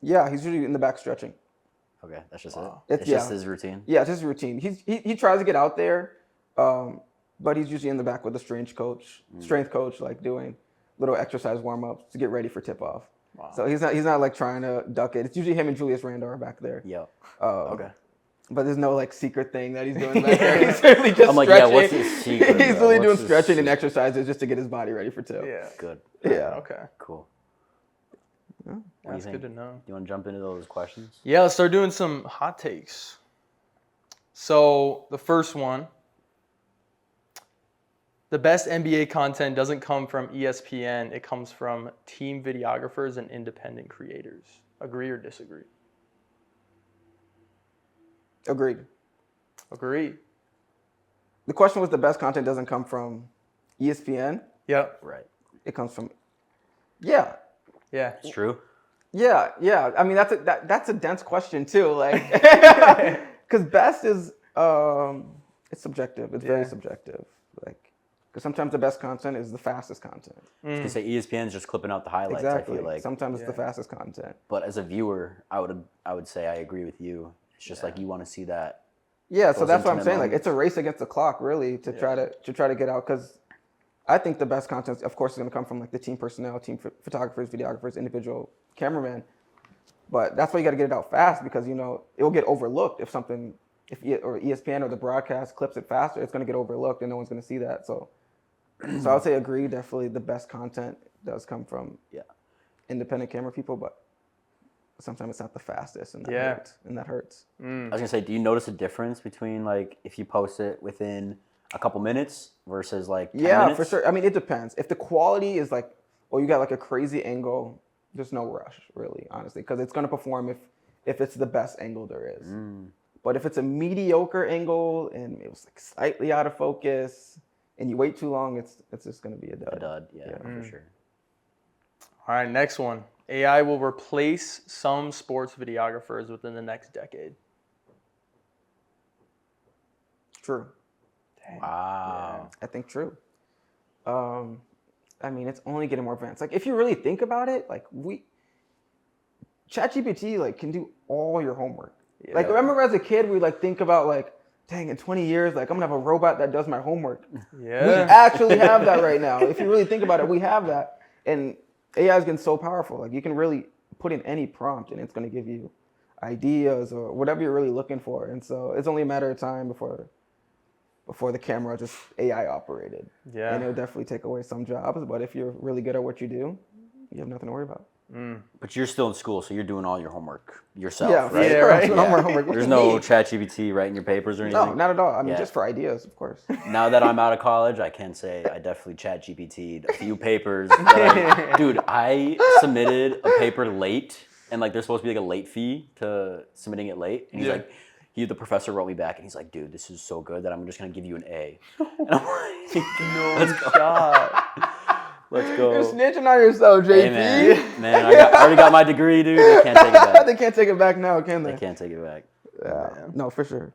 Yeah, he's usually in the back stretching. Okay, that's just it. It's Just his routine. Yeah, it's his routine. He tries to get out there, but he's usually in the back with a strength coach, like doing little exercise warm ups to get ready for tip off. Wow. So he's not like trying to duck it. It's usually him and Julius Randle are back there. Yeah. Okay. But there's no like secret thing that he's doing back there. He's literally just I'm like, stretching. yeah, what's his secret? He's bro? literally What's doing his stretching and secret? exercises just to get his body ready for tip. Yeah. Good. Yeah. Okay. Cool. Yeah. What do you That's think? good to know. You want to jump into those questions? Yeah, let's start doing some hot takes. So the first one, the best NBA content doesn't come from ESPN. It comes from team videographers and independent creators. Agree or disagree? Agreed. Agree. The question was the best content doesn't come from ESPN. Yep. Right. It comes from, yeah. Yeah. It's true. Yeah. I mean, that's a dense question too. Like, because best is it's subjective. It's very subjective. Like, because sometimes the best content is the fastest content. I was gonna say ESPN's just clipping out the highlights. Exactly. I feel like, Sometimes it's the fastest content. but as a viewer, I would say I agree with you. It's just like you want to see that. Yeah. So Those that's what I'm intimate saying. Like, moments. it's a race against the clock, really, to try to get out. Because I think the best content, of course, is going to come from like the team personnel, team photographers, videographers, individual cameramen. But that's why you got to get it out fast, because it will get overlooked if ESPN or the broadcast clips it faster. It's going to get overlooked and no one's going to see that. So I would say agree. Definitely, the best content does come from independent camera people, but sometimes it's not the fastest, and that hurts. I was gonna say, do you notice a difference between like if you post it within a couple minutes versus like 10 minutes? For sure. I mean, it depends. If the quality is like, you got like a crazy angle, there's no rush, really, honestly, because it's gonna perform if it's the best angle there is. But if it's a mediocre angle and it was like slightly out of focus and you wait too long, it's just gonna be a dud. A dud, yeah. For sure. All right, next one. AI will replace some sports videographers within the next decade. True. Wow. I think true. I mean, it's only getting more advanced. Like, if you really think about it, like ChatGPT like can do all your homework. Yeah. Like, remember as a kid, we like think about like, dang, in 20 years, like I'm gonna have a robot that does my homework. Yeah. We actually have that right now. If you really think about it, we have that. And AI is getting so powerful. Like, you can really put in any prompt and it's gonna give you ideas or whatever you're really looking for. And so it's only a matter of time before the camera just AI operated. Yeah. And it'll definitely take away some jobs, but if you're really good at what you do, you have nothing to worry about. But you're still in school, so you're doing all your homework yourself, Yeah, right? for sure. right. So no more homework. What There's you no need? ChatGPT writing your papers or anything. No, not at all. I mean, Yeah. just for ideas, of course. Now that I'm out of college, I can say I definitely ChatGPT'd a few papers. Dude, I submitted a paper late, and like there's supposed to be like a late fee to submitting it late. And he's like, The professor wrote me back, and he's like, "Dude, this is so good that I'm just gonna give you an A." And I'm like, No "Let's go, shot. let's go." You're snitching on yourself, JP. Hey, man, I already got my degree, dude. They can't take it back. They can't take it back now, can they? They can't take it back. Yeah. No, for sure.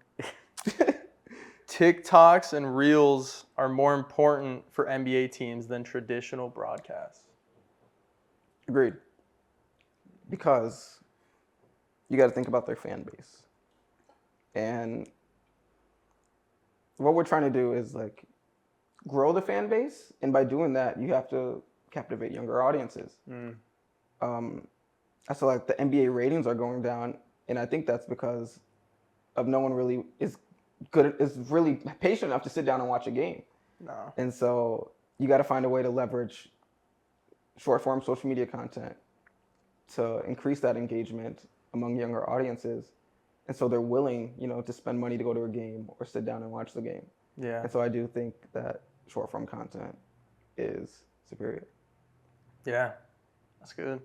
TikToks and Reels are more important for NBA teams than traditional broadcasts. Agreed. Because you got to think about their fan base. And what we're trying to do is like grow the fan base. And by doing that, you have to captivate younger audiences. I feel like the NBA ratings are going down. And I think that's because of no one really is really patient enough to sit down and watch a game. No. And so you got to find a way to leverage short form social media content to increase that engagement among younger audiences. And so they're willing, to spend money to go to a game or sit down and watch the game. Yeah. And so I do think that short form content is superior. Yeah. That's good.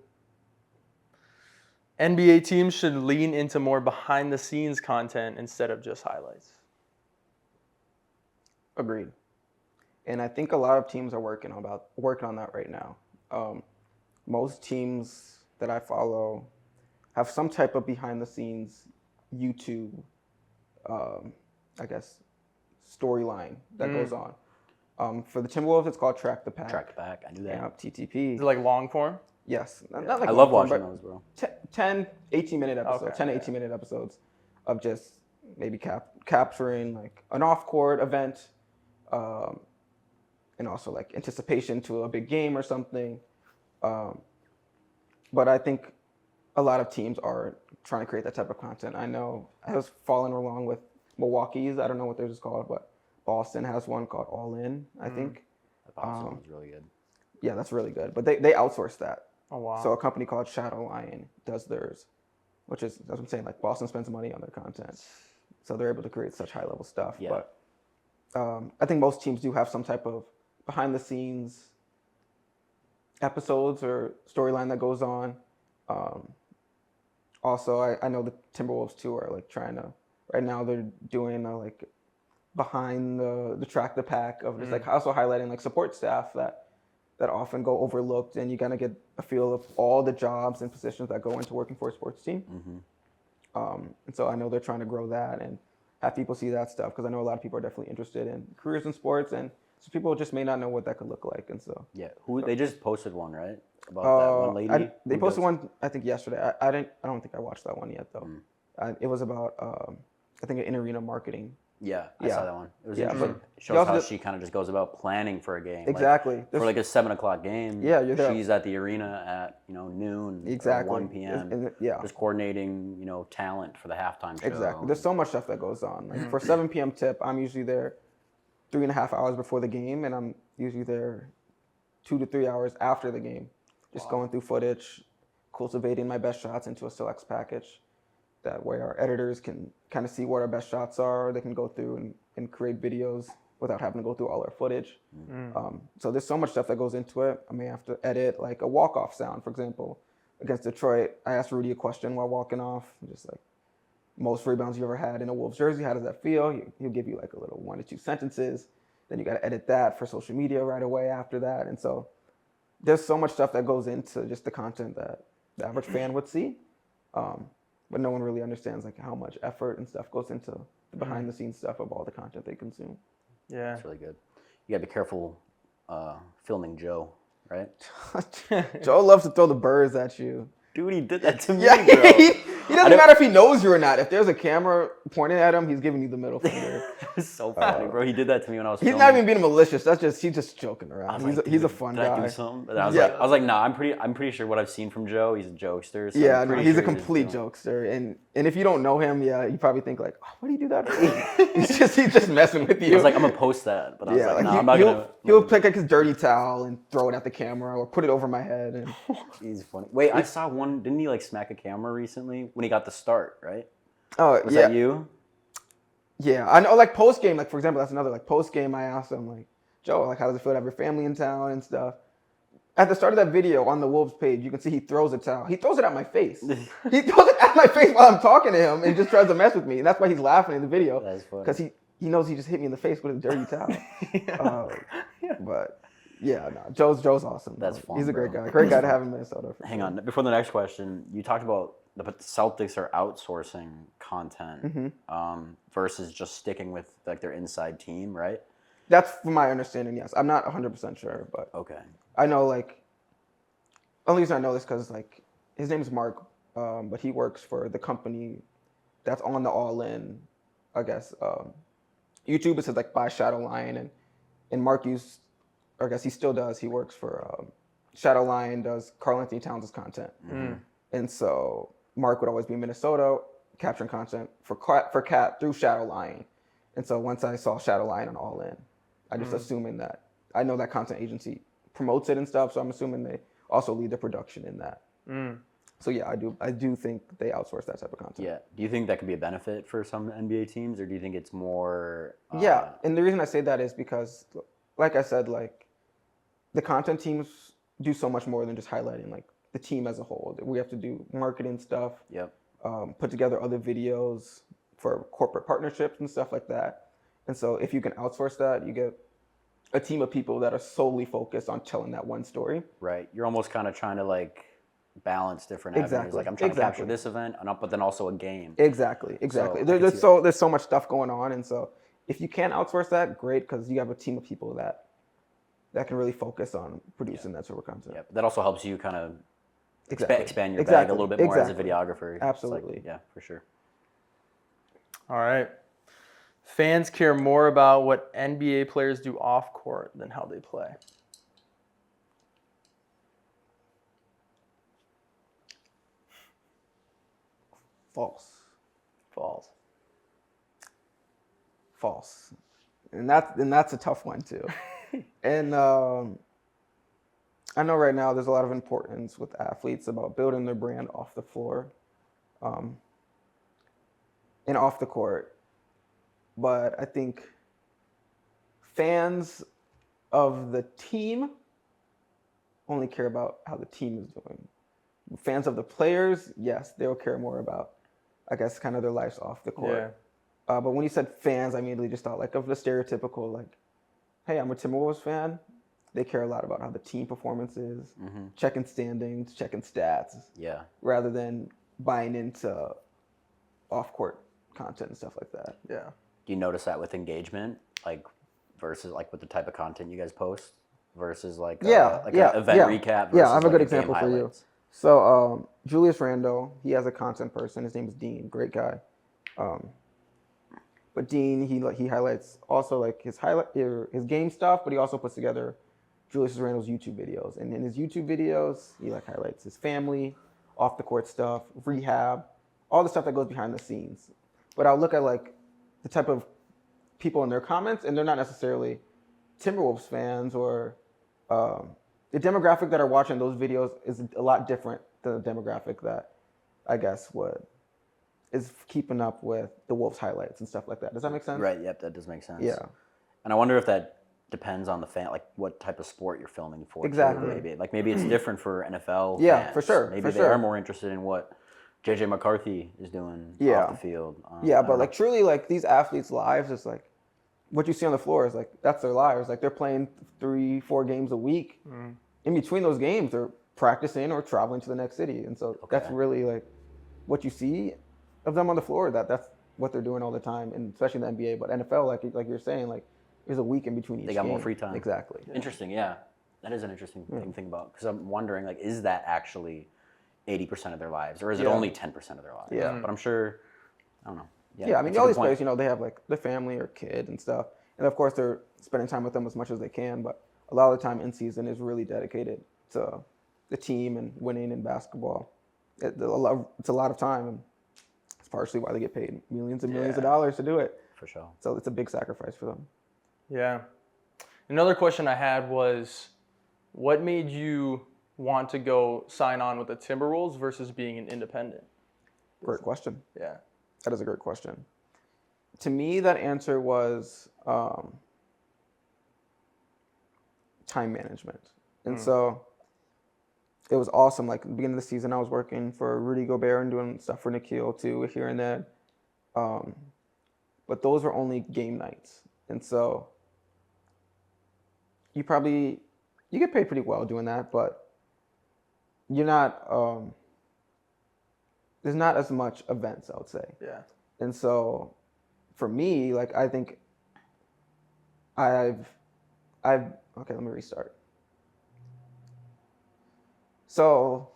NBA teams should lean into more behind the scenes content instead of just highlights. Agreed. And I think a lot of teams are working on that right now. Most teams that I follow have some type of behind the scenes YouTube, storyline that goes on. For the Timberwolves, it's called Track the Pack. Track it back. I knew that. Yeah, TTP. Is it like long form? Yes. Not like I love long form, watching those, bro. 10, 18-minute episodes, Okay, 10 to 18-minute episodes of just maybe capturing like an off-court event, and also like anticipation to a big game or something. But I think a lot of teams are trying to create that type of content. I know I was following along with Milwaukee's. I don't know what theirs is called, but Boston has one called All In, I think. The Boston one's really good. Yeah, that's really good. But they outsource that. Oh, wow. So a company called Shadow Lion does theirs, which is, that's what I'm saying, like Boston spends money on their content. So they're able to create such high level stuff. Yeah. But I think most teams do have some type of behind the scenes episodes or storyline that goes on. Also, I know the Timberwolves too are like trying to, right now they're doing like behind the Track the Pack of just like also highlighting like support staff that often go overlooked, and you kind of get a feel of all the jobs and positions that go into working for a sports team. And so I know they're trying to grow that and have people see that stuff, because I know a lot of people are definitely interested in careers in sports, and so people just may not know what that could look like. And so They just posted one, right? About that one lady. they posted one I think yesterday. I don't think I watched that one yet though. It was about I think in arena marketing. Yeah, I saw that one. It was Yeah, interesting. but Shows also how did- she kind of just goes about planning for a game. Exactly. Like, for like a 7:00 game. Yeah, you're there. She's at the arena at noon. Exactly. Or 1 p.m. Yeah. Just coordinating talent for the halftime show. Exactly. There's so much stuff that goes on. Like for 7 p.m. tip, I'm usually there 3.5 hours before the game, and I'm usually there 2 to 3 hours after the game, just going through footage, cultivating my best shots into a selects package. That way our editors can kind of see what our best shots are. They can go through and create videos without having to go through all our footage. So there's so much stuff that goes into it. I may have to edit like a walk-off sound, for example. Against Detroit, I asked Rudy a question while walking off, just like, most rebounds you ever had in a Wolves jersey, how does that feel? He'll give you like a little 1 to 2 sentences. Then you got to edit that for social media right away after that. And so there's so much stuff that goes into just the content that the average fan would see. But no one really understands like how much effort and stuff goes into the behind the scenes stuff of all the content they consume. Yeah. It's really good. You gotta be careful filming Joe, right? Joe loves to throw the birds at you. Dude, he did that to me, Yeah, bro. he doesn't matter if he knows you or not. If there's a camera pointing at him, he's giving you the middle finger. It was so funny, bro. He did that to me when I was He's filming. not even being malicious. He's just joking I around. was like, He's a "Dude, fun did I guy. do something?" And I Yeah. was like, nah, I'm pretty sure what I've seen from Joe, he's a jokester. So Yeah, I'm no, pretty he's a sure complete doing- jokester, and if you don't know him, you probably think like, oh, what do you do that for? he's just messing with you. I was like, I'm gonna post that, but I was yeah, like, like nah, I'm not gonna. he'll pick like his dirty towel and throw it at the camera or put it over my head. And He's funny. Wait, I saw one. Didn't he like smack a camera recently when he got the start? Right? oh Was yeah, that you? yeah, I know. Like post game, like for example, that's another like post game. I asked him like, Joe, like how does it feel to have your family in town and stuff? At the start of that video on the Wolves page, you can see he throws a towel. He throws it at my face. He throws it at my face while I'm talking to him and just tries to mess with me. And that's why he's laughing in the video. That's funny. Because he knows he just hit me in the face with a dirty towel. But yeah, no, Joe's awesome. That's bro. fun, He's a great bro. guy. Great guy to have in Minnesota. Hang on. Before the next question, you talked about the Celtics are outsourcing content versus just sticking with like their inside team, right? That's from my understanding, yes. I'm not 100% sure, but Okay. I know, like, only reason I know this because, like, his name is Mark, but he works for the company that's on the All In, I guess. YouTube, it says, like, by Shadowline, and Mark used, or I guess he still does, he works for Shadowline, does Karl Anthony Towns' content. And so Mark would always be in Minnesota capturing content for Cat through Shadowline. And so once I saw Shadowline on All In, I just assuming that, I know that content agency promotes it and stuff, so I'm assuming they also lead the production in that. So yeah, I do think they outsource that type of content. Yeah. Do you think that could be a benefit for some NBA teams, or do you think it's more? Yeah, and the reason I say that is because, like I said, like the content teams do so much more than just highlighting like the team as a whole. We have to do marketing stuff. Yep. Put together other videos for corporate partnerships and stuff like that. And so if you can outsource that, you get a team of people that are solely focused on telling that one story. Right. You're almost kind of trying to like balance different avenues. Exactly. Like I'm trying to capture this event, but then also a game. Exactly. So, There's so much stuff going on, and so if you can outsource that, great, because you have a team of people that can really focus on producing that sort of content. Yeah. But that also helps you kind of Exactly. expand your bag a little bit more as a Exactly. videographer. It's like, Absolutely. yeah, for sure. All right. Fans care more about what NBA players do off court than how they play. False. False. And that's a tough one too. And I know right now there's a lot of importance with athletes about building their brand off the floor, and off the court. But I think fans of the team only care about how the team is doing. Fans of the players, yes, they'll care more about, I guess, kind of their lives off the court. Yeah. But when you said fans, I immediately just thought like of the stereotypical, like, hey, I'm a Timberwolves fan. They care a lot about how the team performance is, checking standings, checking stats, Yeah. rather than buying into off-court content and stuff like that. Yeah. Do you notice that with engagement, like versus like with the type of content you guys post versus like an event recap? Versus, Yeah, I have a good like, game example for you. highlights? So Julius Randle, he has a content person. His name is Dean, great guy. But Dean, he highlights also like his game stuff, but he also puts together Julius Randle's YouTube videos. And in his YouTube videos, he like highlights his family, off the court stuff, rehab, all the stuff that goes behind the scenes. But I'll look at like the type of people in their comments, and they're not necessarily Timberwolves fans, or the demographic that are watching those videos is a lot different than the demographic that I guess is keeping up with the Wolves highlights and stuff like that. Does that make sense? Right. Yep. That does make sense. Yeah. And I wonder if that depends on the fan, like what type of sport you're filming for. too, Exactly. maybe it's different for NFL. Yeah, fans. for sure, Maybe for they sure. are more interested in what JJ McCarthy is doing Yeah. off the field. Yeah, I but don't like truly, like these athletes' lives is like what you see on the floor is like that's their lives. Like they're playing 3-4 games a week. In between those games, they're practicing or traveling to the next city, and so that's really like what you see of them on the floor. That's what they're doing all the time, and especially in the NBA. But NFL, like you're saying, like there's a week in between each. They got game. more free time. Exactly. Interesting, yeah. That is an interesting thing to think about, because I'm wondering, like, is that actually 80% of their lives, or is it Yeah. only 10% of their lives? Yeah. But I'm sure, I don't know. Yeah, I mean, that's a all good these point. players, you know, they have like their family or kid and stuff, and of course they're spending time with them as much as they can. But a lot of the time in season is really dedicated to the team and winning in basketball. It's a lot of time, and it's partially why they get paid millions and millions of dollars to do it. For sure. So it's a big sacrifice for them. Yeah. Another question I had was, what made you want to go sign on with the Timberwolves versus being an independent? Great question. Yeah. That is a great question. To me, that answer was time management. And so it was awesome. Like at the beginning of the season, I was working for Rudy Gobert and doing stuff for Nikhil too here and there. But those were only game nights, and so you get paid pretty well doing that, but you're not. There's not as much events, I would say. Yeah. And so, for me, like I think I've okay. Let me restart. So,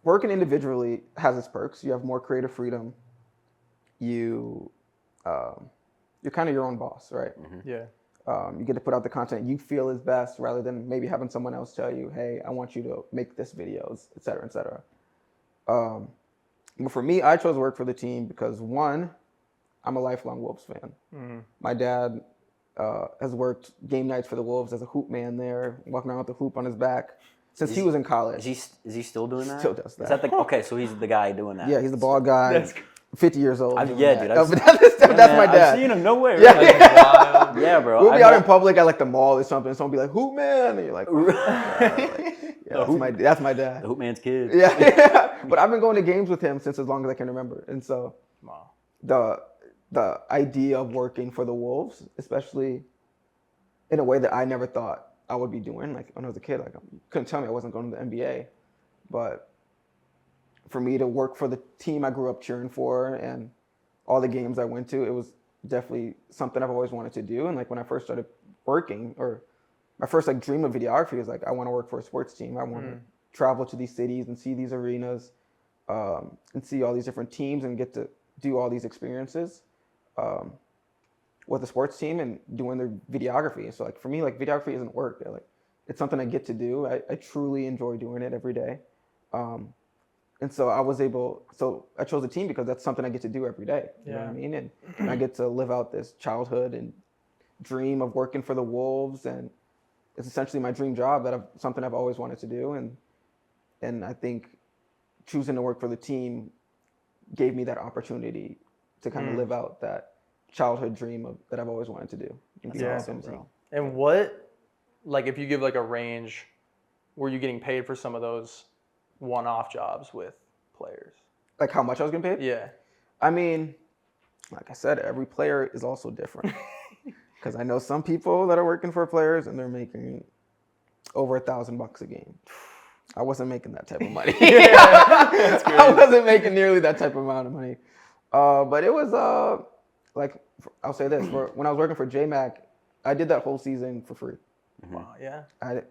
working individually has its perks. You have more creative freedom. You're kind of your own boss, right? Yeah. You get to put out the content you feel is best, rather than maybe having someone else tell you, "Hey, I want you to make this videos, et cetera, et cetera." But for me, I chose to work for the team because one, I'm a lifelong Wolves fan. My dad has worked game nights for the Wolves as a hoop man there, walking around with the hoop on his back since he was in college. Is he still doing that? Still does that. Is that okay? So he's the guy doing that. Yeah, he's the bald guy, That's 50 years old. doing yeah, that. dude. I've That's man, my dad. I've seen him. No way. Yeah. Really. wild. Yeah, bro. We'll be out in public at like the mall or something, and someone will be like, "Hoop man," and you're like, that's my dad. The hoop man's kid. Yeah. But I've been going to games with him since as long as I can remember, and so Wow. the idea of working for the Wolves, especially in a way that I never thought I would be doing, like when I was a kid, like you couldn't tell me I wasn't going to the NBA, but for me to work for the team I grew up cheering for and all the games I went to, it was definitely something I've always wanted to do. And like when I first started working, or my first like dream of videography was like, I want to work for a sports team. I want to travel to these cities and see these arenas, and see all these different teams and get to do all these experiences with the sports team and doing their videography. So like for me, like videography isn't work. Like it's something I get to do. I truly enjoy doing it every day. And so I chose a team because that's something I get to do every day. You know what I mean? And I get to live out this childhood and dream of working for the Wolves, and it's essentially my dream job something I've always wanted to do. And I think choosing to work for the team gave me that opportunity to kind of live out that childhood dream that I've always wanted to do. That's awesome, bro. And what, like, if you give like a range, were you getting paid for some of those one-off jobs with players? Like how much I was getting paid? Yeah. I mean, like I said, every player is also different. Because I know some people that are working for players and they're making over $1,000 a game. I wasn't making that type of money. I wasn't making nearly that type of amount of money. But it was like, I'll say this: when I was working for JMac, I did that whole season for free. Wow. Yeah. I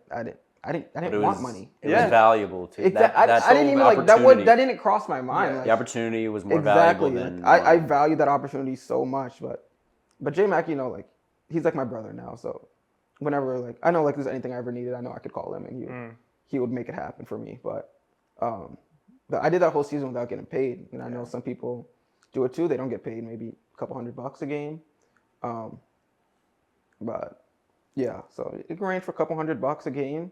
didn't want money. It was valuable too. I didn't even like that didn't cross my mind. Yeah. Like, The opportunity was more exactly. valuable than I value that opportunity so much. But JMac, like he's like my brother now. So whenever like I know like there's anything I ever needed, I know I could call him and he would make it happen for me. But I did that whole season without getting paid. And I know some people do it too. They don't get paid, maybe a couple $100 a game. But yeah, so it can range for a couple $100 a game,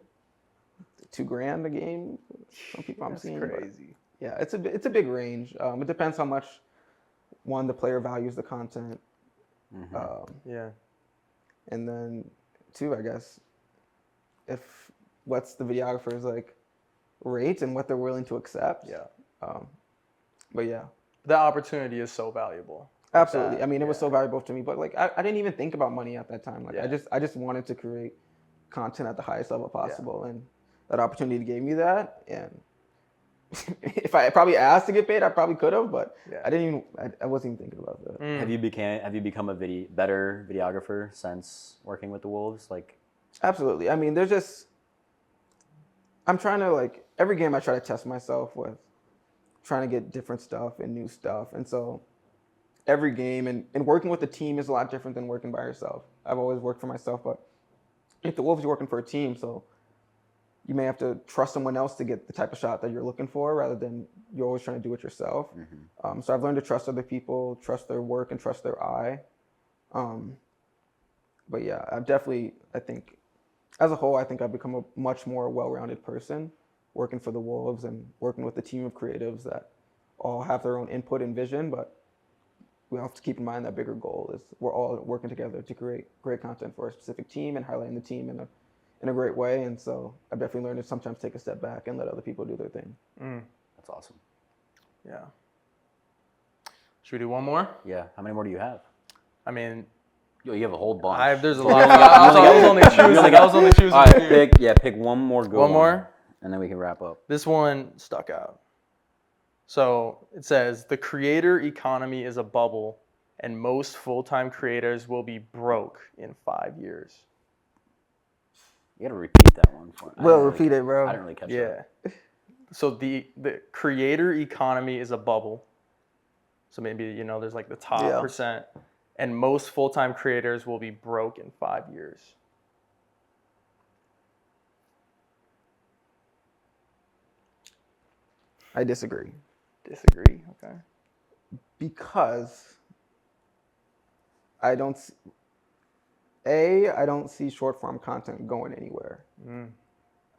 $2,000 a game. Some people I'm seeing. Crazy. Yeah, it's a big range. It depends how much the player values the content. Yeah. And then two, I guess, what's the videographer's like rate and what they're willing to accept. Yeah. But yeah. That opportunity is so valuable. Absolutely. I mean, it was so valuable to me, but like I didn't even think about money at that time. Like I just wanted to create content at the highest level possible, and that opportunity gave me that. And if I probably asked to get paid, I probably could have, but I wasn't even thinking about that. Have you become a better videographer since working with the Wolves? Like, absolutely. I mean, I'm trying to like every game I try to test myself with trying to get different stuff and new stuff, and so every game and working with a team is a lot different than working by yourself. I've always worked for myself, but if the Wolves, you're working for a team, so you may have to trust someone else to get the type of shot that you're looking for rather than you're always trying to do it yourself. So I've learned to trust other people, trust their work, and trust their eye. But yeah, I think, as a whole, I think I've become a much more well-rounded person working for the Wolves and working with a team of creatives that all have their own input and vision, but we have to keep in mind that bigger goal is we're all working together to create great content for a specific team and highlighting the team in a great way. And so I've definitely learned to sometimes take a step back and let other people do their thing. That's awesome. Yeah. Should we do one more? Yeah. How many more do you have? I mean, Yo, you have a whole bunch. there's a lot. I was only choosing. All right, pick one more good One more? and then we can wrap up. This one stuck out. So it says the creator economy is a bubble, and most full-time creators will be broke in 5 years. You gotta repeat that one for me. Well, repeat it, bro. I didn't really catch that. Yeah. So the creator economy is a bubble. So maybe, there's like the top Yeah. percent, and most full-time creators will be broke in 5 years. I disagree. Disagree. Okay. Because I don't see short form content going anywhere.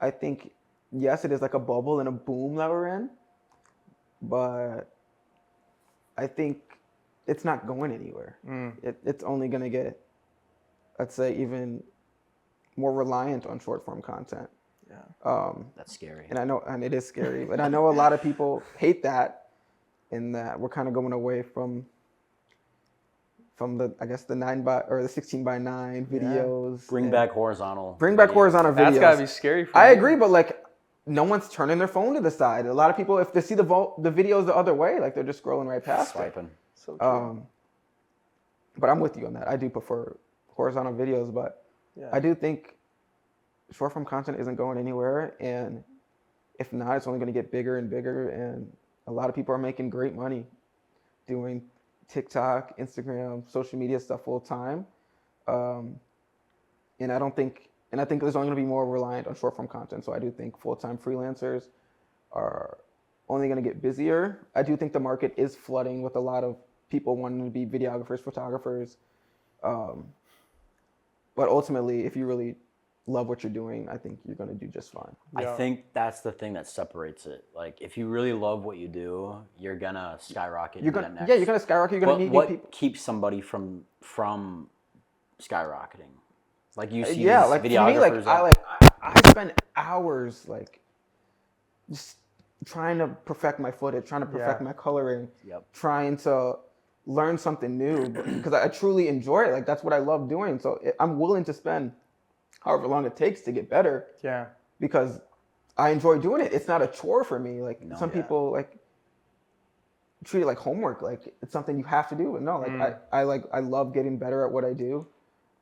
I think, yes, it is like a bubble and a boom that we're in, but I think it's not going anywhere. It's only going to get, let's say, even more reliant on short form content. Yeah. That's scary. And it is scary, but I know a lot of people hate that, in that we're kind of going away from the, I guess, the 16:9 videos. Bring back horizontal. Bring back horizontal videos. That's gotta be scary for I you. agree, but like, no one's turning their phone to the side. A lot of people, if they see the videos the other way, like they're just scrolling right past it. Swiping. So true. But I'm with you on that. I do prefer horizontal videos, but Yeah. I do think short form content isn't going anywhere, and if not, it's only going to get bigger and bigger. And a lot of people are making great money doing TikTok, Instagram, social media stuff full time. And I think there's only going to be more reliant on short form content. So I do think full time freelancers are only going to get busier. I do think the market is flooding with a lot of people wanting to be videographers, photographers. But ultimately, if you really love what you're doing, I think you're going to do just fine. I think that's the thing that separates it. Like, if you really love what you do, you're gonna skyrocket. You're going to skyrocket. You're going to meet new people. What keeps somebody from skyrocketing? Like, you see Yeah, these like for me, videographers. I spend hours like just trying to perfect my footage, trying to perfect my coloring, trying to learn something new because I truly enjoy it. Like, that's what I love doing. So I'm willing to spend however long it takes to get better. Yeah. Because I enjoy doing it. It's not a chore for me. Like some people like treat it like homework. Like it's something you have to do. But no, like I love getting better at what I do.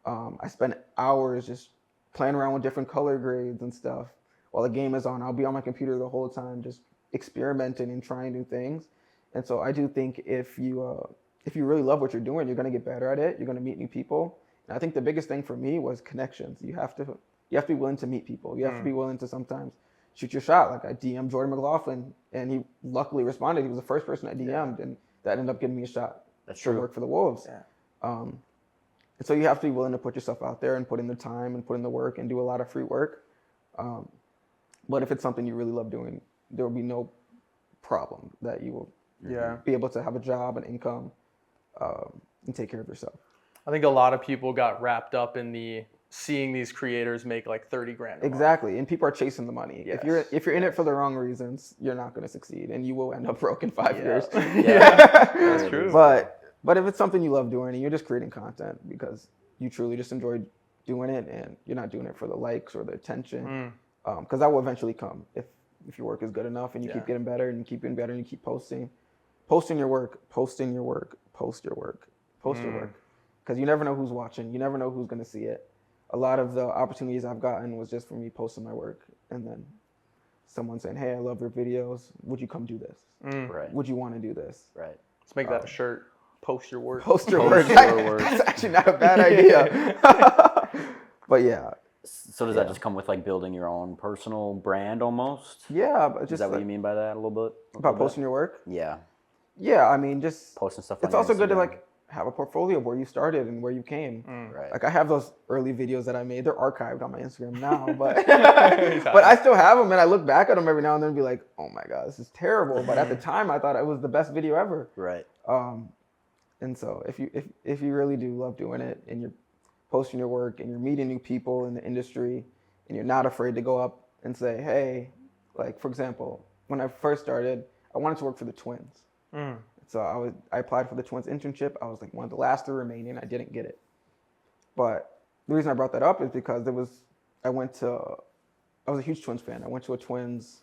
I spend hours just playing around with different color grades and stuff. While the game is on, I'll be on my computer the whole time, just experimenting and trying new things. And so I do think if you really love what you're doing, you're gonna get better at it. You're gonna meet new people. And I think the biggest thing for me was connections. You have to be willing to meet people. You have to be willing to sometimes shoot your shot. Like I DM'd Jordan McLaughlin, and he luckily responded. He was the first person I DM'd, and that ended up getting me a shot. That's to true. work for the Wolves. Yeah. And so you have to be willing to put yourself out there and put in the time and put in the work and do a lot of free work. But if it's something you really love doing, there will be no problem that you will be able to have a job and income and take care of yourself. I think a lot of people got wrapped up in seeing these creators make like 30 grand. Exactly, and people are chasing the money. Yes. If you're in it for the wrong reasons, you're not going to succeed, and you will end up broke in 5 years. That's true. But if it's something you love doing and you're just creating content because you truly just enjoy doing it, and you're not doing it for the likes or the attention, because that will eventually come if your work is good enough and you keep getting better and you keep getting better and you keep posting your work, post your work. Because you never know who's watching. You never know who's going to see it. A lot of the opportunities I've gotten was just for me posting my work and then someone saying, hey, I love your videos. Would you come do this? Right. Would you want to do this? Right. Let's make that a shirt. Post your work. Post your work. your work. That's actually not a bad idea. But yeah. So does that just come with like building your own personal brand almost? Yeah. But Is just that what you mean by that a little bit? about posting your work? Yeah. Yeah. I mean, just Posting stuff on it's your also good to Instagram. like have a portfolio of where you started and where you came. Right. Like I have those early videos that I made. They're archived on my Instagram now, but but I still have them, and I look back at them every now and then and be like, "Oh my god, this is terrible." But at the time, I thought it was the best video ever. Right. And so if you really do love doing it, and you're posting your work, and you're meeting new people in the industry, and you're not afraid to go up and say, hey, like for example, when I first started, I wanted to work for the Twins. So I applied for the Twins internship. I was like one of the last 3 remaining. I didn't get it. But the reason I brought that up is because I was a huge Twins fan. I went to a Twins,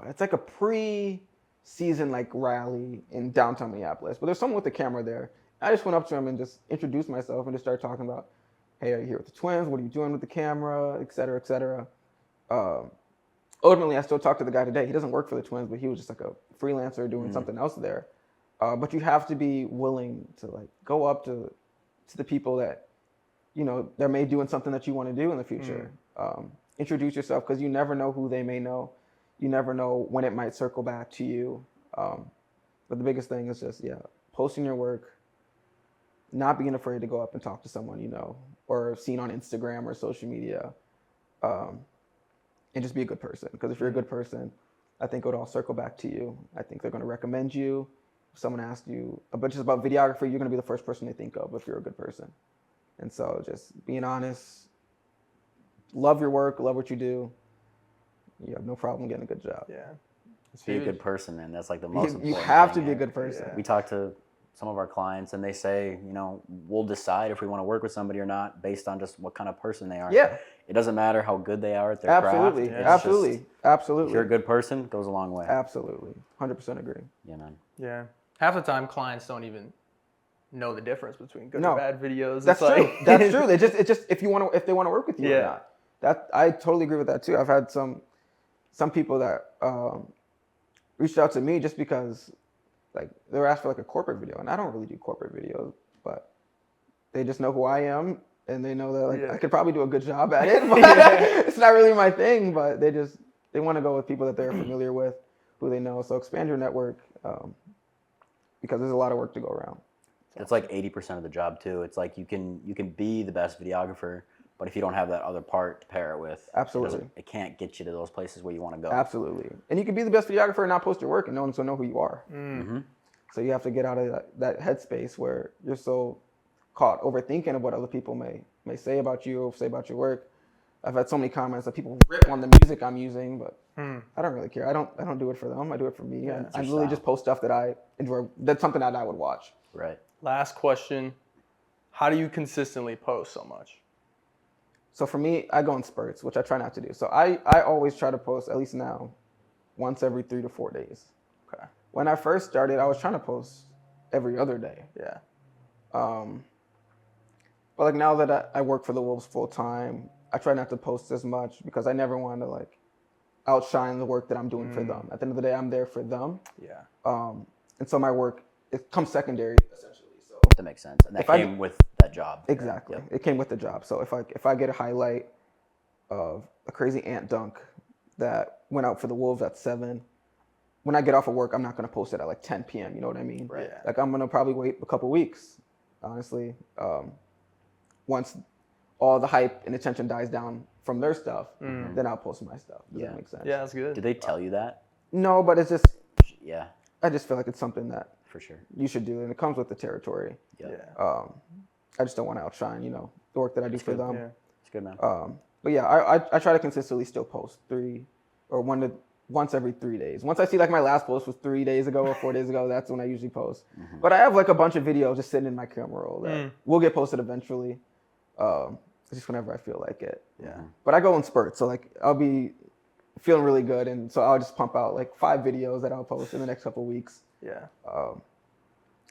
it's like a pre-season like rally in downtown Minneapolis. But there's someone with the camera there. I just went up to him and just introduced myself and just started talking about, hey, are you here with the Twins? What are you doing with the camera? Et cetera, et cetera. Ultimately, I still talk to the guy today. He doesn't work for the Twins, but he was just like a freelancer doing something else there. But you have to be willing to like go up to the people that, you know, they're maybe doing something that you want to do in the future. Introduce yourself because you never know who they may know. You never know when it might circle back to you. But the biggest thing is just, posting your work, not being afraid to go up and talk to someone you know or seen on Instagram or social media. And just be a good person. Because if you're a good person, I think it would all circle back to you. I think they're going to recommend you. If someone asks you just about videography, you're going to be the first person they think of if you're a good person. And so just being honest, love your work, love what you do. You have no problem getting a good job. Yeah. Be a good person, man. That's like the most important You have to thing, be a yeah. good person. Yeah. We talk to some of our clients and they say, you know, we'll decide if we want to work with somebody or not based on just what kind of person they are. Yeah. It doesn't matter how good they are at their Absolutely. craft. It's Absolutely. just, Absolutely. if you're a good person, it goes a long way. Absolutely. 100% agree. Yeah, man. Yeah. Half the time, clients don't even know the difference between good No. and bad videos. That's It's true. like- That's true. They just if they want to work with you or Yeah. not. That I totally agree with that too. I've had some people that reached out to me just because like they were asked for like a corporate video, and I don't really do corporate videos, but they just know who I am and they know that like Yeah. I could probably do a good job at it, but it's not really my thing. But they want to go with people that they're familiar with, who they know. So expand your network because there's a lot of work to go around. It's like 80% of the job too. It's like you can be the best videographer, but if you don't have that other part to pair it with, Absolutely. it can't get you to those places where you want to go. Absolutely. And you can be the best videographer and not post your work and no one's gonna know who you are. So you have to get out of that headspace where you're so caught overthinking of what other people may say about you or say about your work. I've had so many comments that people rip on the music I'm using, but I don't really care. I don't do it for them. I do it for me. Yeah, I literally just post stuff that I enjoy. That's something that I would watch. Right. Last question. How do you consistently post so much? So for me, I go in spurts, which I try not to do. So I always try to post, at least now, once every 3 to 4 days. Okay. When I first started, I was trying to post every other day. Yeah. But like now that I work for the Wolves full time, I try not to post as much because I never want to like outshine the work that I'm doing for them. At the end of the day, I'm there for them. Yeah. And so my work, it comes secondary essentially. So That makes sense. And that If I- came with that job. exactly, Yep. it came with the job. So if I get a highlight of a crazy ant dunk that went out for the Wolves at 7, when I get off of work, I'm not going to post it at like 10 p.m. You know what I mean? Right. Yeah. Like I'm going to probably wait a couple weeks, honestly. Once all the hype and attention dies down from their stuff, then I'll post my stuff. Does Yeah. that make sense? Yeah, that's good. Did they tell you that? No, but it's just, Yeah, I just feel like it's something that for sure. you should do, and it comes with the territory. Yeah. Yeah. I just don't want to outshine, the work that I do for them. Yeah. It's good, man. But yeah, I try to consistently still post once every 3 days. Once I see like my last post was 3 days ago or 4 days ago, that's when I usually post. But I have like a bunch of videos just sitting in my camera roll that will get posted eventually. Just whenever I feel like it. Yeah. But I go in spurts, so like I'll be feeling really good, and so I'll just pump out like 5 videos that I'll post in the next couple of weeks. Yeah.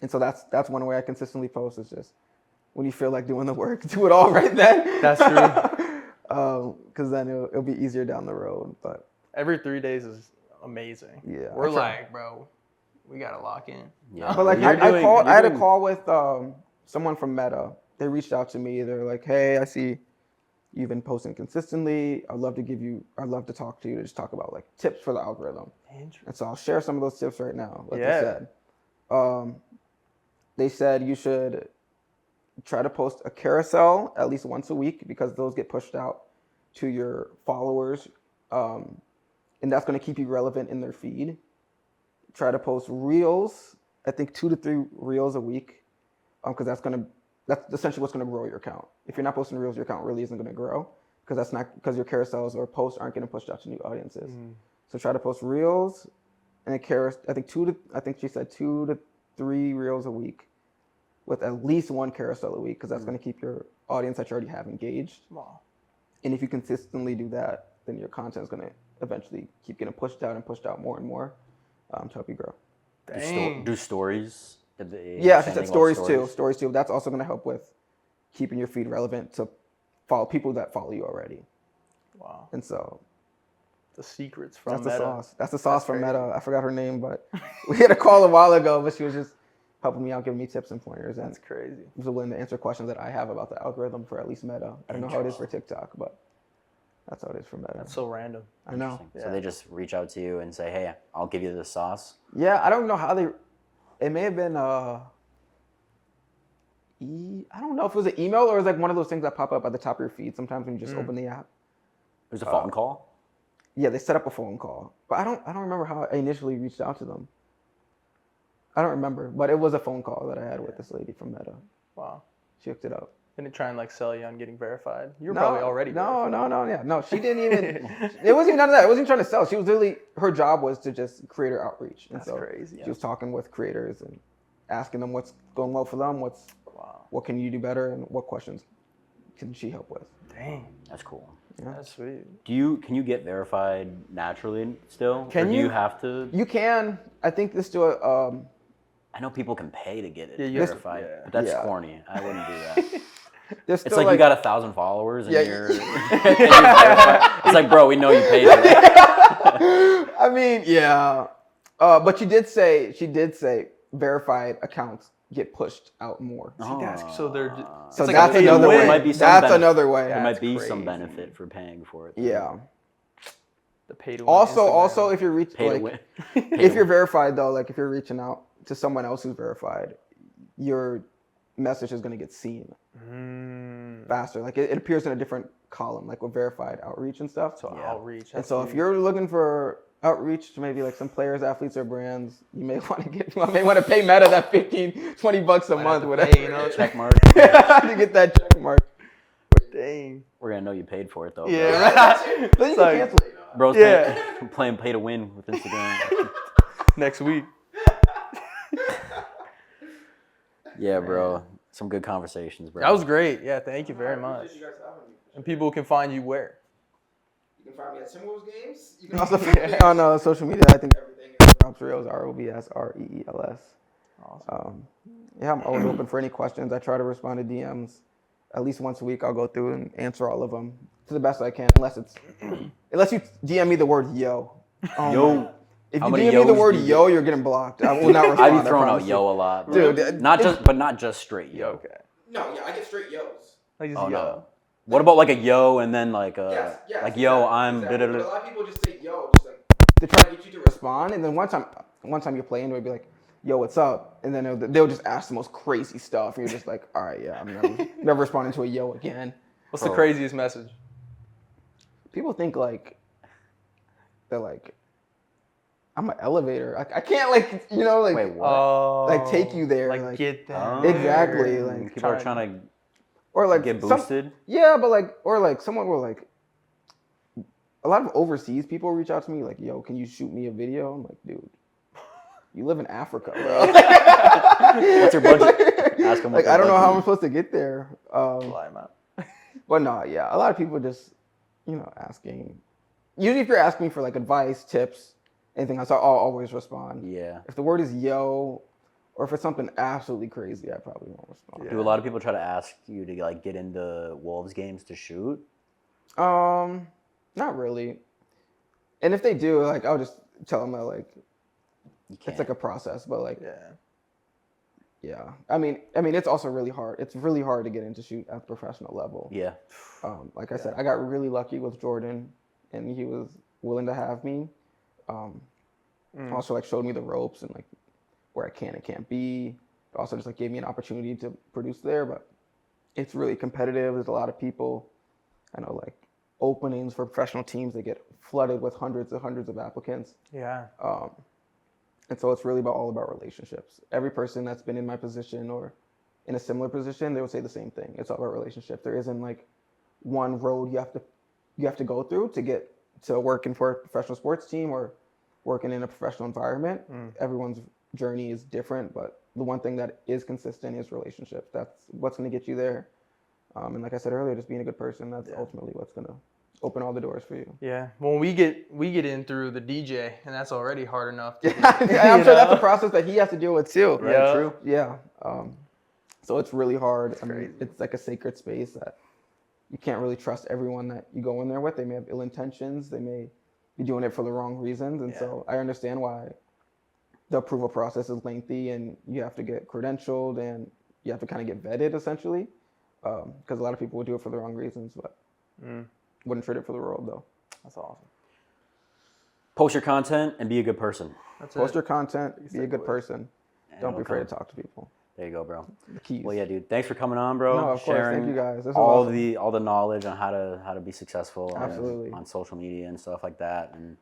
And so that's one way I consistently post is just when you feel like doing the work, do it all right then. That's true. Because then it'll be easier down the road. But Every 3 days is amazing. Yeah, We're I try. like, bro, we gotta lock in. Yeah. but like You're I doing- had a doing- call with someone from Meta. They reached out to me. They're like, hey, I see you've been posting consistently. I'd love to talk to you to just talk about like tips for the algorithm. Interesting. And so I'll share some of those tips right now. Like Yeah. they said. They said you should try to post a carousel at least once a week because those get pushed out to your followers. And that's going to keep you relevant in their feed. Try to post reels, I think 2 to 3 reels a week, because that's essentially what's going to grow your account. If you're not posting reels, your account really isn't going to grow. because that's not because your carousels or posts aren't getting pushed out to new audiences. Mm. So try to post reels and I think she said 2 to 3 reels a week with at least 1 carousel a week because that's going to keep your audience that you already have engaged. Wow. And if you consistently do that, then your content is going to eventually keep getting pushed out more and more to help you grow. Dang. Do stories. Yeah, she said stories too. Stories too. That's also going to help with keeping your feed relevant to follow people that follow you already. Wow. And so The secrets from that's the Meta. sauce. That's the sauce from crazy. Meta. I forgot her name, but we had a call a while ago, but she was just helping me out, giving me tips and pointers, and That's crazy. was willing to answer questions that I have about the algorithm for at least Meta. I don't know how it is for TikTok, but that's how it is for Meta. That's so random. I know. So they just reach out to you and say, "Hey, I'll give you the sauce." Yeah, I don't know how they. It may have been I don't know if it was an email or it was like one of those things that pop up at the top of your feed sometimes when you just open the app. There's a phone call. Yeah, they set up a phone call, but I don't remember how I initially reached out to them. I don't remember, but it was a phone call that I had with this lady from Meta. Wow. She hooked it up. Didn't try and like sell you on getting verified. You were probably already verified. No. She didn't even. It wasn't even none of that. It wasn't trying to sell. She was literally her job was to just creator outreach. And That's crazy. She was talking with creators and asking them what's going well for them, Wow. what can you do better, and what questions can she help with. Dang. That's cool. That's sweet. Can you get verified naturally still? Can or do you? you have to? You can. I think this to a. I know people can pay to get it Yeah, you have to- verified, yeah. but that's Yeah. corny. I wouldn't do that. There's It's still like you got 1,000 followers and Yeah. you're, and you're verified. It's like, bro, we know you paid for that. I mean, yeah. But she did say verified accounts get pushed out more. So they're So it's like that's a pay to another win. way. Might be some That's benefit. another way. There might That's be some crazy. benefit for paying for it. Yeah. The pay to win. Also, if you're Pay to like, win. if you're verified though, like if you're reaching out to someone else who's verified, your message is gonna get seen faster. Like it appears in a different column, like with verified outreach and stuff. So outreach. And so if you're looking for outreach to maybe like some players, athletes, or brands, you may want to pay Meta that $15-$20 a month, whatever. Check mark. to get that check mark. Dang. We're gonna know you paid for it though. Yeah. Then you can like- cancel it. Bro. Bro's Yeah. playing pay to win with Instagram. Next week. Yeah, bro. Some good conversations, bro. That was great. Yeah, thank you very much. And people can find you where? You can find me at Timberwolves games. You can also find me on social media. I think everything is Robs Reels, ROBSREELS. Awesome. Yeah, I'm always open for any questions. I try to respond to DMs at least once a week. I'll go through and answer all of them to the best I can, unless you DM me the word yo. Yo. If How you many DM me the yos word do you yo, you're getting blocked. I will not respond. I be throwing I out promise yo you. a lot, bro. Dude, not just straight yo. Okay. No, yeah, I get straight yos. Like just Oh yo. no. What about like a yo and then like a Yes, like yo exactly, I'm exactly. da-da-da. But a lot of people just say yo, just like to try to get you to respond, and then one time you play into it, be like, yo, what's up? And then they'll just ask the most crazy stuff, and you're just like, all right, yeah, I'm never responding to a yo again. What's the craziest message? People think like they're like, I'm an elevator. I can't like Wait, what? like take you there, Like get them. Exactly, like people are trying or to like get some- boosted. Yeah, but like, or like someone will like, a lot of overseas people reach out to me like, yo, can you shoot me a video? I'm like, dude, you live in Africa, bro. What's your budget? Ask them what Like, their I don't know how budget I'm supposed to get there. Fly 'em out. But no, yeah, a lot of people just, asking. Usually if you're asking for like advice, tips, anything else, I'll always respond. Yeah. If the word is yo, or if it's something absolutely crazy, I probably won't respond. Do a lot of people try to ask you to like get into Wolves games to shoot? Not really. And if they do, like, I'll just tell them that like You can't. it's like a process, but like Yeah. yeah. I mean, it's also really hard. It's really hard to get into shoot at the professional level. Yeah. Like I said, I got really lucky with Jordan, and he was willing to have me. Also, like showed me the ropes and like where I can and can't be. But also just like gave me an opportunity to produce there. But it's really competitive. There's a lot of people. I know like openings for professional teams, they get flooded with hundreds of applicants. Yeah. And so it's really all about relationships. Every person that's been in my position or in a similar position, they will say the same thing. It's all about relationships. There isn't like one road you have to you have to go through to get to working for a professional sports team or working in a professional environment. Everyone's journey is different, but the one thing that is consistent is relationships. That's what's going to get you there. And like I said earlier, just being a good person, that's ultimately what's going to open all the doors for you. Yeah. Well, we get in through the DJ, and that's already hard enough. To I'm sure that's a process that he has to deal with too. Right, yeah. True. Yeah. So it's really hard. I mean, it's like a sacred space that you can't really trust everyone that you go in there with. They may have ill intentions. They may be doing it for the wrong reasons. And so I understand why the approval process is lengthy and you have to get credentialed and you have to kind of get vetted essentially. Because a lot of people would do it for the wrong reasons, but wouldn't trade it for the world though. That's awesome. Post your content and be a good person. Post your content, be a good person. Don't be afraid to talk to people. There you go, bro. The keys. Well, yeah, dude. Thanks for coming on, bro. No, of course. Sharing Thank you guys. This is all awesome. the knowledge on how to be successful Absolutely. on social media and stuff like that, and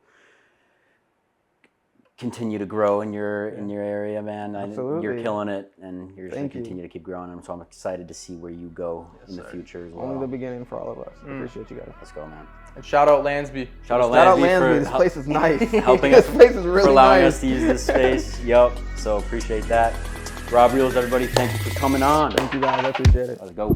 continue to grow in your area, man. Absolutely. You're killing it, and you're just gonna Thank you. continue to keep growing. And so I'm excited to see where you go in the future as well. Only the beginning for all of us. I appreciate you guys. Let's go, man. And shout out Lansby. Shout out Shout out Lansby Lansby. for This place is nice. helping This us, place is really for allowing nice. us to use this space. Yup. So appreciate that. Rob Reels, everybody, thank you for coming on. Thank you guys. I appreciate it. Let's go.